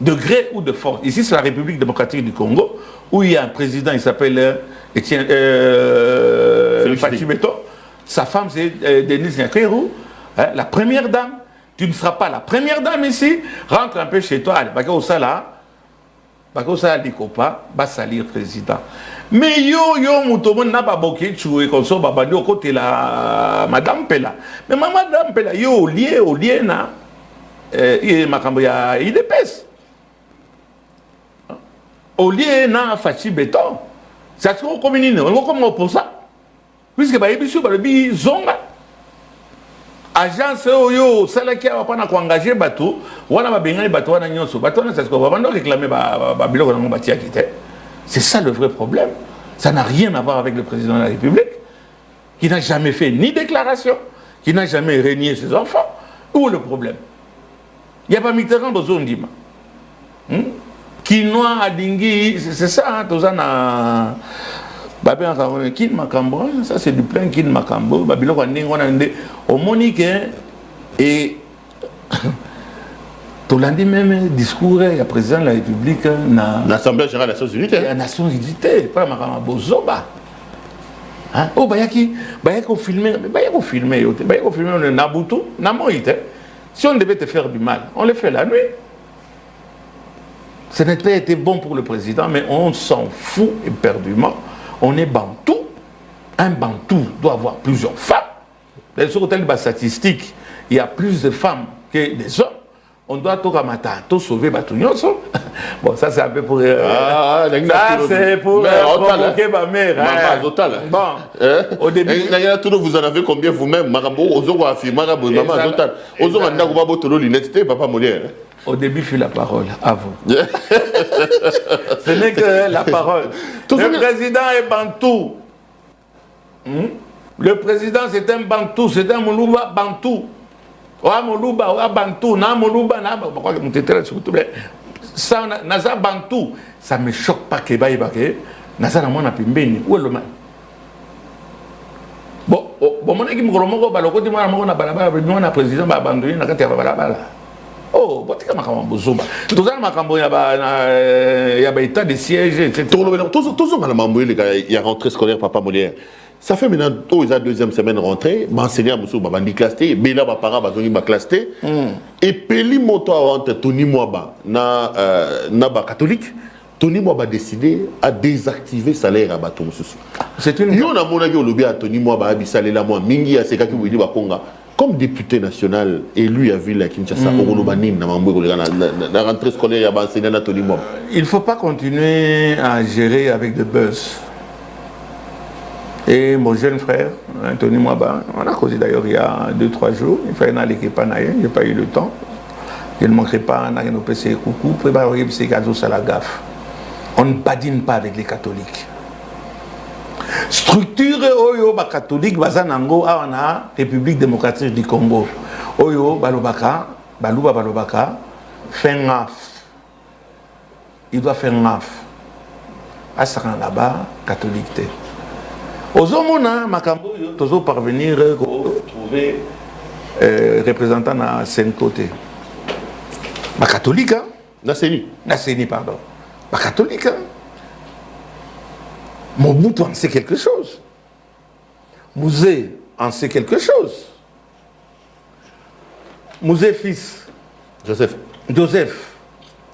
De gré ou de force. Ici, c'est la République démocratique du Congo, où il y a un président, il s'appelle Etienne Fatou Beto. Sa femme, c'est Denise Nyakeru, hein, la première dame. Tu ne seras pas la première dame ici. Rentre un peu chez toi. Allez, baka osala dikopa, va salir président. Mais yo, moutomo n'a pas boké choué comme ça, babandi au côté la Madame Pella. Mais Madame Pella, yo, au lié, na, makambo ya idépès. Au lieu na Fatou Beto, ça se trouve comme une on comme pour ça. Puisque bah ebisu ba bi zonga. Agence oyo salaki va pas engager bateau, wana ba benga bateau wana nyonso. Bateau na ça se va pas réclamer ba biloko na batia kité. C'est ça le vrai problème. Ça n'a rien à voir avec le président de la République qui n'a jamais fait ni déclaration, qui n'a jamais régné ses enfants. Où est le problème? Il n'y a pas Mitterrand dans Zondima. Kinois adingi, c'est ça, tout ça na babé en kin makambo, ça c'est du plein kin makambo, babilo kwa ningo na ndé au monique et tout lundi même discours il y a président de la République na l'Assemblée générale des Nations Unies. La Nations Unies, pas makambo bozoba. Hein? Oh bayaki filmer, on Nabutu, na moïte. Si on devait te faire du mal, on le fait la nuit. Ce n'a pas été bon pour le président, mais on s'en fout éperdument. On est bantou. Un bantou doit avoir plusieurs femmes. Sur le statistique, il y a plus de femmes que des hommes. On doit tout sauver Batunyoso. Bon, ça c'est un peu pour. Ça c'est pour provoquer ma mère. Bon, au début. Vous en avez combien vous-même? Au début, fut la parole, à vous. Ce n'est que la parole. Le président est bantou. Le président, c'est un bantou, c'est un Moulouba bantou. Oa Moulouba, oa bantou, na Moulouba, na ça, naza bantou. Ça me choque pas que baïbaké. Naza na mona pimbeni. Où est le mal? Bon, mon équipe me remonte au balcon, dis-moi, on a balabala, on a président, on a abandonné, on a qu'à balabala. Oh, botika makambo bozoba. Tout ça makambo ya ba état de siège etc. Tout makambo il y a rentrée scolaire papa Molière. Ça fait maintenant la deuxième semaine rentrée, m'enseigner à Moussou bandi clasté, Bela ba parents ba zoni ba clasté et peli moto avant Tony Mwaba na ba catholique. Tony Mwaba a décidé à désactiver salaire à bato Moussou. C'est une yo na mona yo lobi à Tony Mwaba abisale la moi mingi ya seka ki widi ba konga. Comme député national élu à Ville à Kinshasa, la rentrée scolaire, il ne faut pas continuer à gérer avec des buzz. Et mon jeune frère, Anthony Mwaba, on a causé d'ailleurs il y a 2-3 jours, il fallait aller à Panaye, je n'ai pas eu le temps. Je ne manquerai pas à aller au coucou, préparer ces gazos à la gaffe. On ne badine pas avec les catholiques. Structure oyo ba catholique bazanango awana République démocratique du Congo oyo balobaka fait ngaf, il doit faire ngaf à ça là-bas catholique ozomona makambo yo tozo parvenir trouver représentant na sen côté ba catholique na CENI pardon ba catholique Mobutu en sait quelque chose. Mouzé en sait quelque chose. Mouzé fils. Joseph.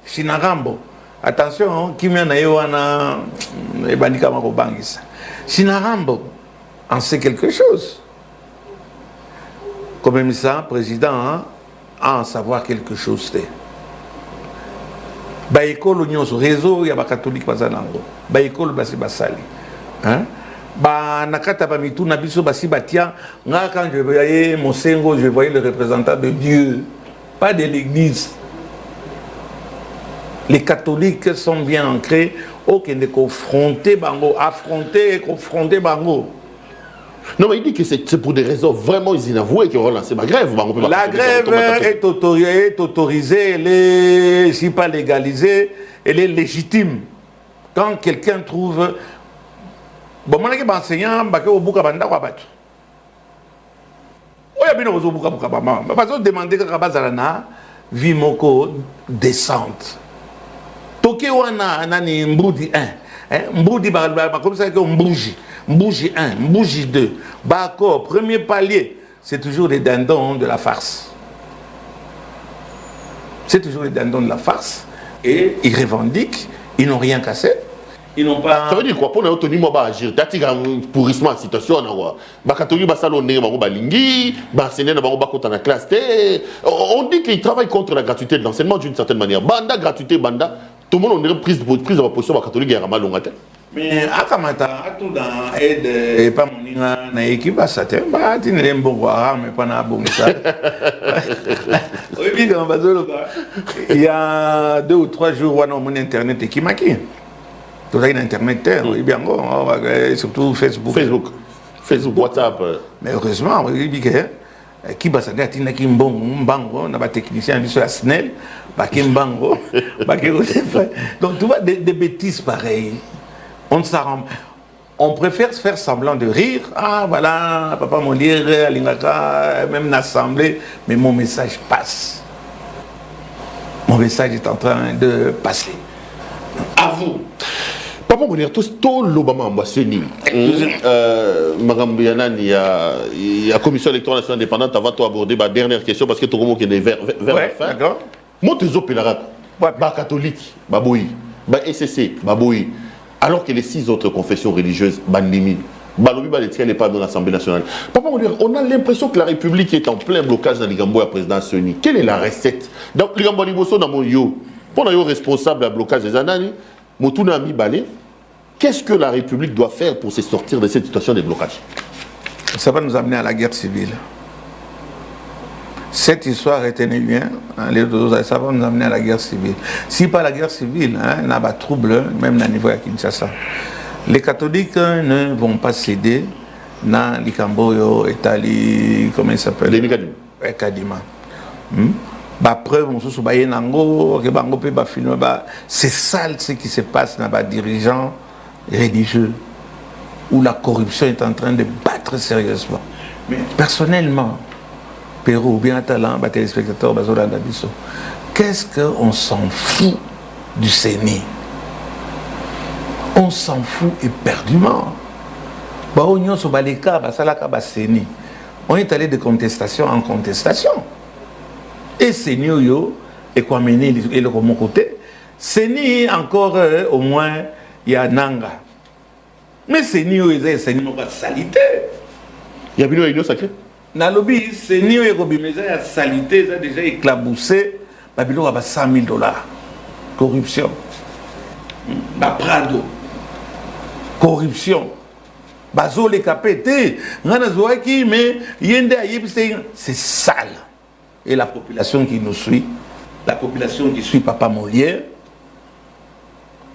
Shinarambo. Attention, qui m'a dit Ebanika Marobangisa. Shinarambo en sait quelque chose. Comme même ça, président a en savoir quelque chose. Baïko l'union sur réseau, il y a des catholiques bazanango. Baïko le basi basali. Hein? Ba nakata ba mitu na biso basi batia nga quand je voyais Mosengo, je voyais le représentant de Dieu, pas de l'église. Les catholiques sont bien ancrés au Kende confronter bango, affronter et confronter bango. Non, mais il dit que c'est pour des raisons vraiment inavouées qu'ils ont lancé la grève. La grève est autorisée, elle est, si pas légalisée, elle est légitime. Quand quelqu'un trouve... Bon, je suis enseignant, je suis demander que Kabazalana vie moko décente. Toké wana nani mboudi 1. Mboudi comme ça que Mbouji 1, Mbouji 2. Bako, premier palier, c'est toujours les dindons de la farce. C'est toujours les dindons de la farce. Et ils revendiquent, ils n'ont rien cassé. Ils n'ont pas... Ça veut dire quoi? Pour nous, Tony Mwaba agir. T'as-tu un pourrissement de situation? Catholique, on dit qu'il travaille contre la gratuité de l'enseignement d'une certaine manière. Banda, gratuité, banda. Tout le monde on est prise de position catholique et ramal. Mais akamata tout dans aide et pas moninga na équipe à ça bah tu n'es bon mais pas na bon ça. Oui dans bazolo il y a 2 ou 3 jours on a mon internet qui maki. Tout ça internet oui bien surtout Facebook, WhatsApp. Mais heureusement oui qui basade atina ki mbango na ba technicien biso la SNEL ba ki mbango ba ki donc tu vois des bêtises pareilles. On préfère se faire semblant de rire. Ah voilà, papa Molière, Alingaka, même l'Assemblée, mais mon message passe. Mon message est en train de passer. À vous. Papa Molière, tout l'Obama Ambasséni. Madame Bianan, il y a la Commission électorale nationale indépendante avant de aborder ma dernière question parce que tout le monde est vers la fin. D'accord. Moi, tu es pélarat. Bah catholique, baboui. Bah SCC, baboui. Alors que les 6 autres confessions religieuses, Bandimi, Balobi Baletien n'est pas dans l'Assemblée nationale. Papa, on a l'impression que la République est en plein blocage dans l'Igambo à président Soni. Quelle est la recette? Donc, l'Igambo Liboso dans mon yo, pour le responsable du blocage des Anani, Motuna Ami Balé, qu'est-ce que la République doit faire pour se sortir de cette situation de blocage? Ça va nous amener à la guerre civile. Cette histoire, retenez bien, ça va nous amener à la guerre civile. Si pas la guerre civile, il y a des troubles, même au niveau de Kinshasa. Les catholiques ne vont pas céder dans les Camboyo, Italie, comment il s'appelle? Les Kadima. Kadima. Preuve, c'est sale ce qui se passe dans les dirigeants religieux, où la corruption est en train de battre sérieusement. Mais personnellement, Pérou, ou bien talent, téléspectateurs, qu'est-ce qu'on s'en fout du CENI? On s'en fout éperdument. On est allé de contestation en contestation. Et CENI, et quoi mener le mon côté. CENI, encore au moins, il y a Nanga. Mais CENI, il y a CENI, salité. Il y a une réunion sacrée. Dans le lobby, CENI et salité, ça a déjà éclaboussé, Babylon a 100 000 $. Corruption. Prado. Corruption. Bazo les capétés. Mais c'est sale. Et la population qui nous suit, la population qui suit Papa Molière,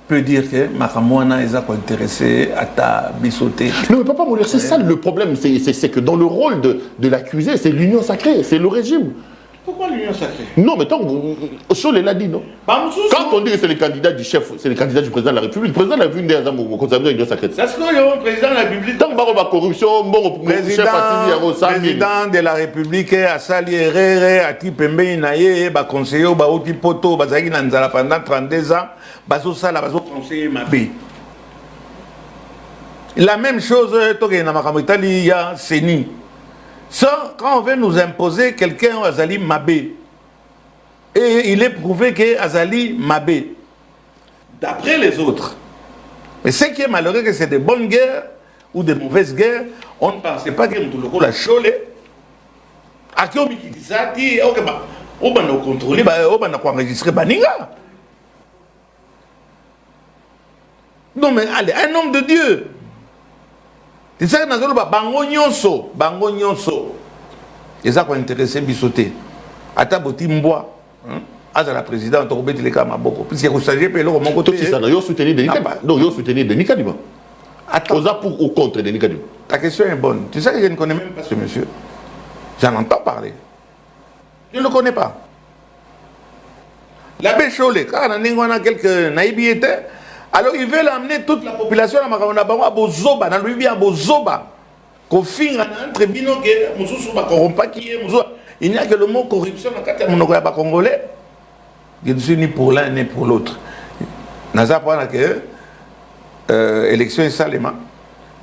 peut dire que Makamouana est intéressé à ta bisauté. Non, mais Papa Molière, c'est ça le problème. C'est que dans le rôle de l'accusé, c'est l'union sacrée, c'est le régime. Pourquoi l'union sacrée? Non, mais tant Cholet l'a dit, non? Quand on dit que c'est le candidat du chef, c'est le candidat du président de la République, le président de la République est un l'union sacrée. C'est ce que le président de la République. Tant que la corruption, bon, président de la République a sali erreur, a ti pembe inaye, ba conseiller, ba oti poto, ba zaki na nzala pendant 32 ans, bazo sala, bazo conseiller mabé. La même chose, toke na makambo Italie, il y a CENI. Ça, quand on veut nous imposer quelqu'un Azali Mabé, et il est prouvé que Azali Mabé, d'après les autres. Mais ce qui est malheureux, que c'est des bonnes guerres ou des mauvaises guerres, on ne pensait pas que nous avons la chole. À qui on dit ça, on va nous contrôler, on va nous enregistrer Baninga. Non mais allez, un homme de Dieu. C'est ça que nous avons dit, bango nyonso. Et ça qui intéressé bisoté. Ata boti mboa. Asa la présidente, on va les camarades beaucoup. Puisque vous savez, mais là, mon côté. Ça, vous soutenez Denis Kadima. Non, vous soutenez Denis Kadima. Attends. Pour ou contre Denis Kadima. Ta question est bonne. Tu sais que je ne connais même pas ce monsieur. J'en entends parler. Je ne le connais pas. L'abbé Cholé, quand on a quelques naïvetés, alors ils veulent amener toute la population à Bozoba, dans le bien à Bozoba. Qu'au fin, entre bino que Moussou va corrompre qui est Moussou. Il n'y a que le mot corruption dans le monde congolais. Je ne suis ni pour l'un ni pour l'autre. Naza pas que élection est salement.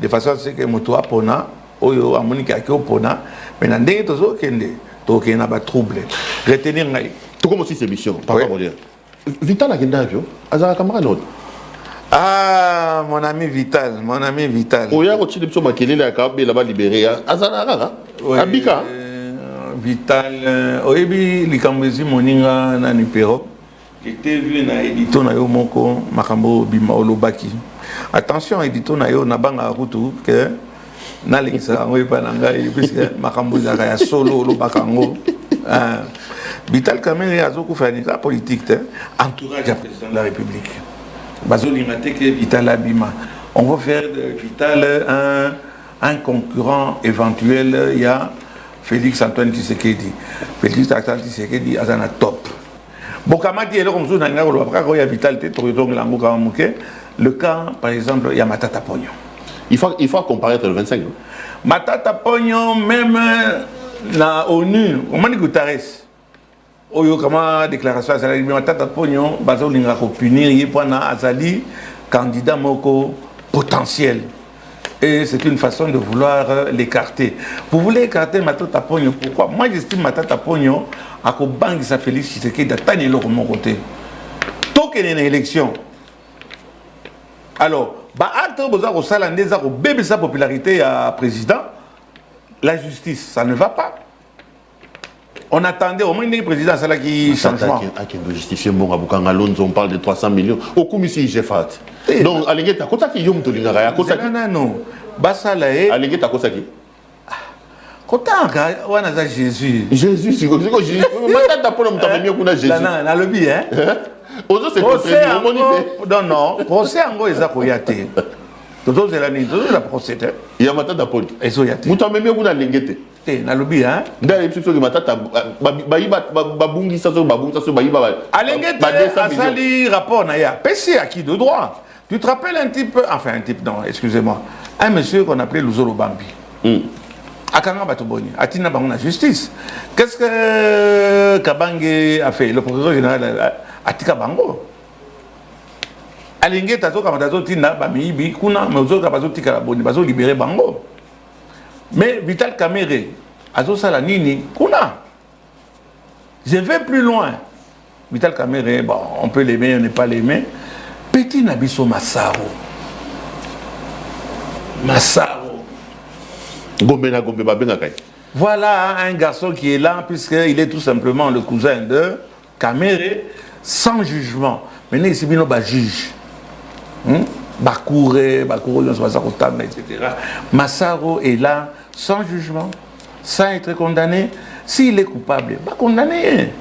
De façon à ce que Moutoua Pona, Oyo Amonika Kyo Pona, mais dans des tozo kende, to kena ba trouble. Retenir ngai. Tout comme aussi ces missions, Papa Molière. Vital a gagné avion, Azara camarade. Ah, mon ami Vital, mon ami Vital. Oya ko chile biso makele la ka be là-bas libéré. Azara rara. Abika. Vital, oyebi likambezi moninga na nipero. J'étais vu na édito na yo moko makambo bima olobaki. Attention édito na yo na banga rutu que na lingisa ngo pa nanga puisque makambo za ya solo olobakango. Vital quand même azo ko faire la politique entourage du président de la République. Bazoli mate que Vital abima. On va faire de Vital un concurrent éventuel, il y a Félix Antoine Tshisekedi. Félix Antoine Tshisekedi azana top. Bokamati est comme ça, il y a vitalité, le cas, par exemple, il y a Matata Pognon. Il faut comparer le 25. Matata Pognon, même la ONU, comment dit Guterres? Oyo kama déclaration azali Matata Pognon bazo linga ko punir pour na azali candidat moko potentiel. Et c'est une façon de vouloir l'écarter. Vous voulez écarter Matata Pognon, pourquoi? Moi j'estime Matata Pognon à ko bangi sa Félix Tshisekedi d'atteindre le mon côté. Tant qu'il y a une élection. Alors, bah acte besoin au salandais à bébé sa popularité à président, la justice ça ne va pas. On attendait au moins une président qui changement. On parle de 300 millions. Au commissaire Jeffat. Donc, Alingé, t'as quoi qui yom to lingara? Non, non. Basala est. Alingé, t'as quoi qui? Kota, on a Jésus. Jésus, c'est quoi Jésus? Maintenant, t'as pas l'homme mieux qu'on a Jésus. Non, non, le bien. Aux autres, c'est procès. Non, non. Procès en gros, ils ont koyate. Toto c'est la nuit, toto la procédure. Il y a Matata Pognon. Et so yate. Mouta même qu'on a lingete. Na lobi hein. D'ailleurs, il y a Matata babungi ça bayiba. Alingete asali rapport na ya. PC à qui de droit. Tu te rappelles un type, enfin un type non, excusez-moi. Un monsieur qu'on appelait Luzolo Bambi. Akanga Batoboni, Atina Bangona Justice. Qu'est-ce que Kabange a fait? Le procureur général Atika Bango. Alingé tazo kamatazo tina bamibi kuna mezo kabazo tika boni bazo libérer Bango. Mais Vital Kamerhe azo sala nini kuna. Je vais plus loin. Vital Kamerhe, bon, on peut l'aimer, on n'est pas l'aimer. Petit Nabiso Massaro. Massaro. Voilà un garçon qui est là, puisqu'il est tout simplement le cousin de Kamerhe, sans jugement. Maintenant, ici, il y a un juge. Bakouré, etc. Massaro est là, sans jugement, sans être condamné. S'il est coupable, pas condamné.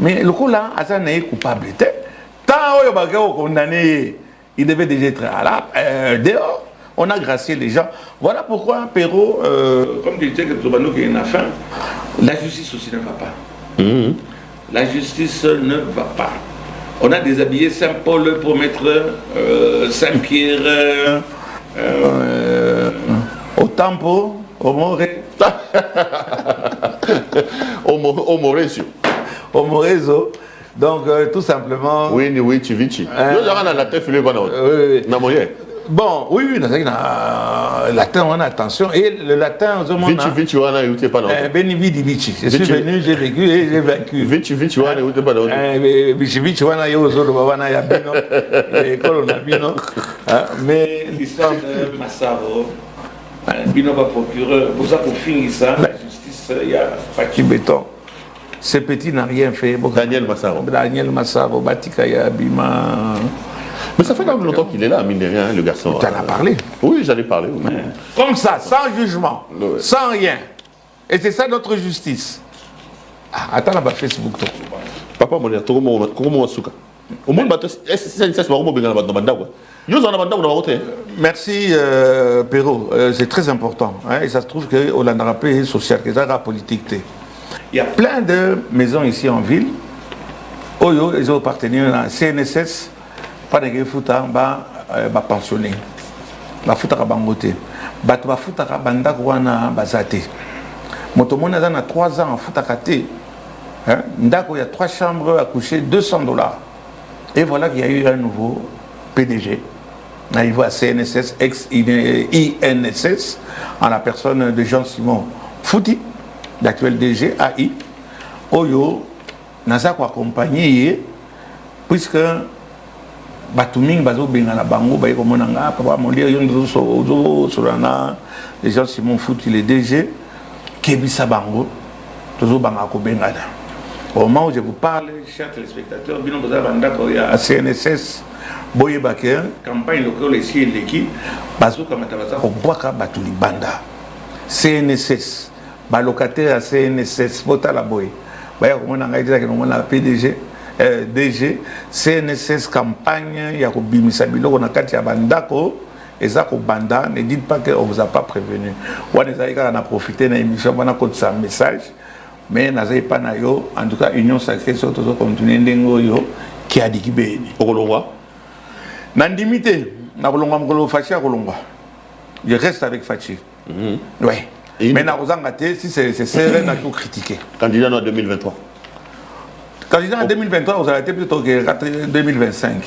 Mais le coup là, Azan est coupable. Tant qu'il est condamné, il devait déjà être dehors. On a gracié les gens. Voilà pourquoi, Perrault, comme disait que Tobano qui est une fin, la justice aussi ne va pas. La justice ne va pas. On a déshabillé Saint-Paul pour mettre Saint-Pierre au temple, au Moré. Au Morézio. Au Morézo. Donc, tout simplement. Oui, oui, tu vis. Bon, oui, oui, le latin, on a attention. Et le latin, on a. Vici, on a écouté pas. Benividi, Vici. Je suis venu, j'ai vécu et j'ai vaincu. Vici, on a écouté pas. Vici, on a eu aux autres, on a eu Bino. L'école, on a Bino. Mais l'histoire de Massaro, Bino va procureur, pour ça, pour finir ça, la justice, il y a Faki Béton. Ce petit n'a rien fait. Daniel Massaro. Daniel Massaro, Batikaya, Bima. Mais ça fait quand même longtemps qu'il est là, mine de rien, le garçon. Tu en as parlé? Oui, j'en ai parlé. Oui. Comme ça, sans jugement, sans rien. Et c'est ça notre justice. Ah, attends là-bas, Facebook. Papa, comment souka? Au monde, merci, Perrault. C'est très important. Et ça se trouve qu'on a un pays social, que ça a politique. Il y a plein de maisons ici en ville. Oyo, ils ont appartenu à CNSS. Pas de fouta, ba pensionné. Ba fouta ka bangote. Ba to ba fouta ka banda wana bazate. Motomona a 3 ans en fouta kate. Ndako il y a 3 chambres à coucher, $200. Et voilà qu'il y a eu un nouveau PDG. Arrivé à CNSS, ex-INSS, en la personne de Jean-Simon Fouti, l'actuel DG AI. Oyo, naza ko accompagner puisque Batuming bazo bengana bango baye komonanga papa mondia yondo solana les gens Simon Fouti les DG kebisa bango tozo banga ko bengana. Au moment où je vous parle, chers téléspectateurs, bino baza banda ko ya CNSS boye baké campagne locale ici leki bazo kamata baza ko bwaka batuli banda. CNSS ba locataire à CNSS bota la boye baya komonanga ita ke nomona PDG DG CNSS campagne ya kobimisa biloko na kati ya bandako Et ça, au banda, ne dites pas qu'on ne vous a pas prévenu. On a profité de l'émission, on a compté un message. Mais n'a pas na yo, en tout cas, Union Sacrée, sur tout continuer d'engo qui a dit qu'il est. Au Longwa Nandimité, na Longwa mkolo Fachi à Longwa. Je reste avec Fachi. Ouais. Mais na Rosangate, si c'est serré, n'a tout critiqué. Candidat en 2023. Candidat en 2023, vous avez été plutôt que 2025.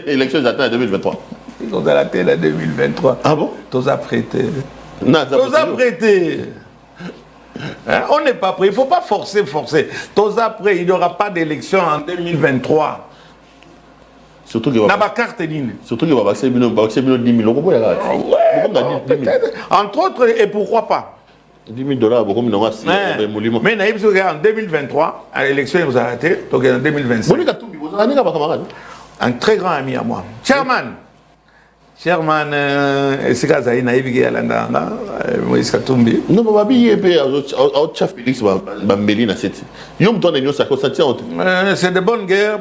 Élection attend en 2023. Vous avez été en 2023. Ah bon? Tous apprêtés. Non, tous apprêtés. Hein? On n'est pas prêt, il ne faut pas forcer. Tous après, il n'y aura pas d'élection en 2023. Surtout qu'il va avoir carte ligne. Surtout qu'il va avoir 10 000 euros. Entre autres, et pourquoi pas? 10 000 $, beaucoup de gens. Mais en 2023, à l'élection, il vous a arrêté, donc en 2025. Un très grand ami à moi. Chairman, c'est ça, il a évolué à l'Andanga, Moïse Katumbi. Non, mais Félix c'est de bonnes guerres.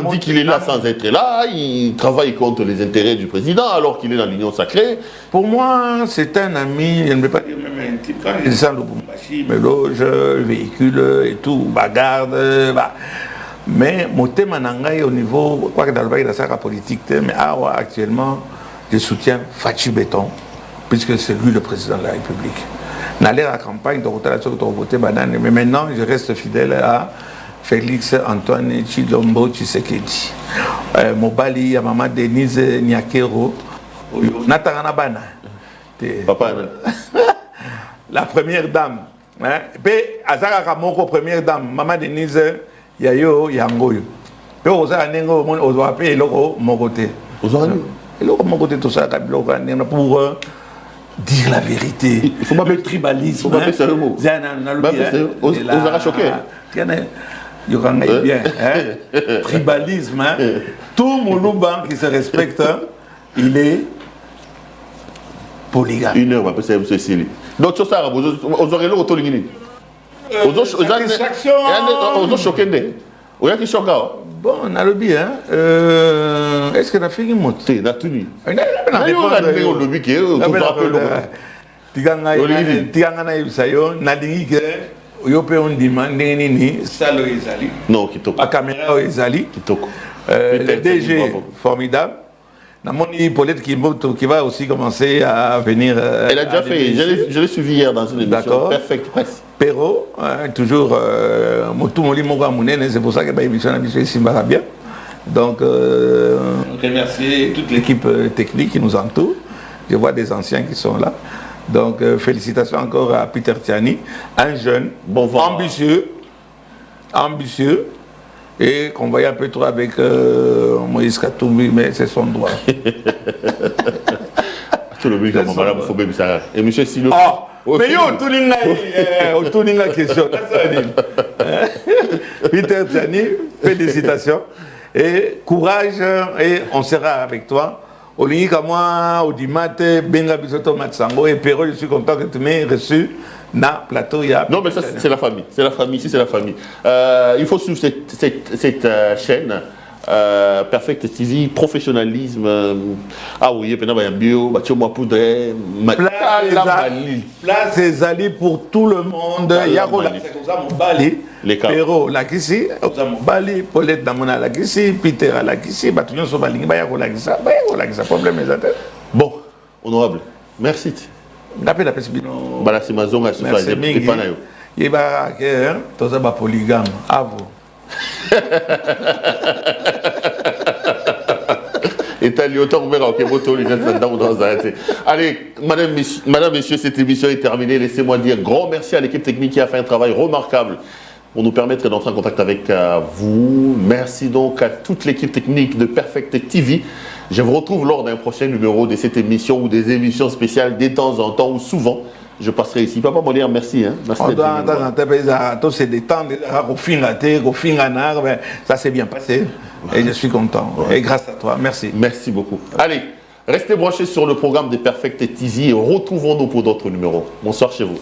On dit qu'il est là sans être là, il travaille contre les intérêts du président alors qu'il est dans l'Union Sacrée. Pour moi, c'est un ami, je ne vais pas dire même un type, quand il descend de Bumbashi, me loge, véhicule et tout, bagarde, mais mon thème en anglais au niveau, quoi que dans le pays de la politique, mais actuellement, je soutiens Fachi Béton, puisque c'est lui le président de la République. Dans la campagne, mais maintenant, je reste fidèle à Félix Antoine Tshilombo Tshisekedi. Mobali, à maman Denise Nyakero, Natangana Bana. Papa, la première dame. Et Azara Kamoko, première dame, maman Denise Yayo Yangoyo. Et on a appelé l'eau mon côté. Mon côté, tout ça, pour dire la vérité. Il faut pas le tribalisme. Il faut pas faire le mot. On a choqué. Bien. Tribalisme. Tout Moulouban qui se respecte, il est polygame. Une heure, on va passer à M. Sili. Donc, ça, vous aurez l'eau au Tolingini. Vous choqué. Vous avez choqué. Bon, on a le bien. Est-ce que tu as fait une moto? Tu as tenu. Tu as le DG formidable. Paulette qui va aussi commencer à venir. Elle a déjà fait, je l'ai suivi hier dans une émission. Perfect Presse. Perrault, toujours c'est pour ça que l'émission a bien. Donc, remercier toute l'équipe technique qui nous entoure. Je vois des anciens qui sont là. Donc, félicitations encore à Peter Tiani, un jeune, ambitieux, et qu'on voyait un peu trop avec Moïse Katumbi, mais c'est son droit. Tout le but, et M. Silo. Mais yo, tout l'inga question. Peter Tiani, félicitations et courage et on sera avec toi. Olinga moi, Odimate, Benga Bisoto Matsango et Perrault, je suis content que tu m'aies reçu na plateau. Non, mais ça, c'est la famille. C'est la famille, ici, c'est la famille. Il faut suivre cette chaîne. Perfect TV, professionnalisme. Ah oui, il y a un bio, place des alliés pour tout le monde. Il y a les Perrault, la Kissi, Bali, Paulette Damona, la Kissi, Peter, la Kissi, Batouillon Sobaling, Bayako, la Kissi, problème est atteint. Bon, honorable, merci. D'après la personne, c'est ma zone à ce soir. Il y a un polygame. À vous. Allez, madame, messieurs, cette émission est terminée. Laissez-moi dire grand merci à l'équipe technique qui a fait un travail remarquable pour nous permettre d'entrer en contact avec vous. Merci donc à toute l'équipe technique de Perfect TV. Je vous retrouve lors d'un prochain numéro de cette émission ou des émissions spéciales de temps en temps ou souvent. Je passerai ici. Papa Molière, merci. Merci c'est des temps, ça s'est bien passé. Et je suis content. Et grâce à toi, merci. Merci beaucoup. Allez, restez branchés sur le programme de Perfect TV et retrouvons-nous pour d'autres numéros. Bonsoir chez vous.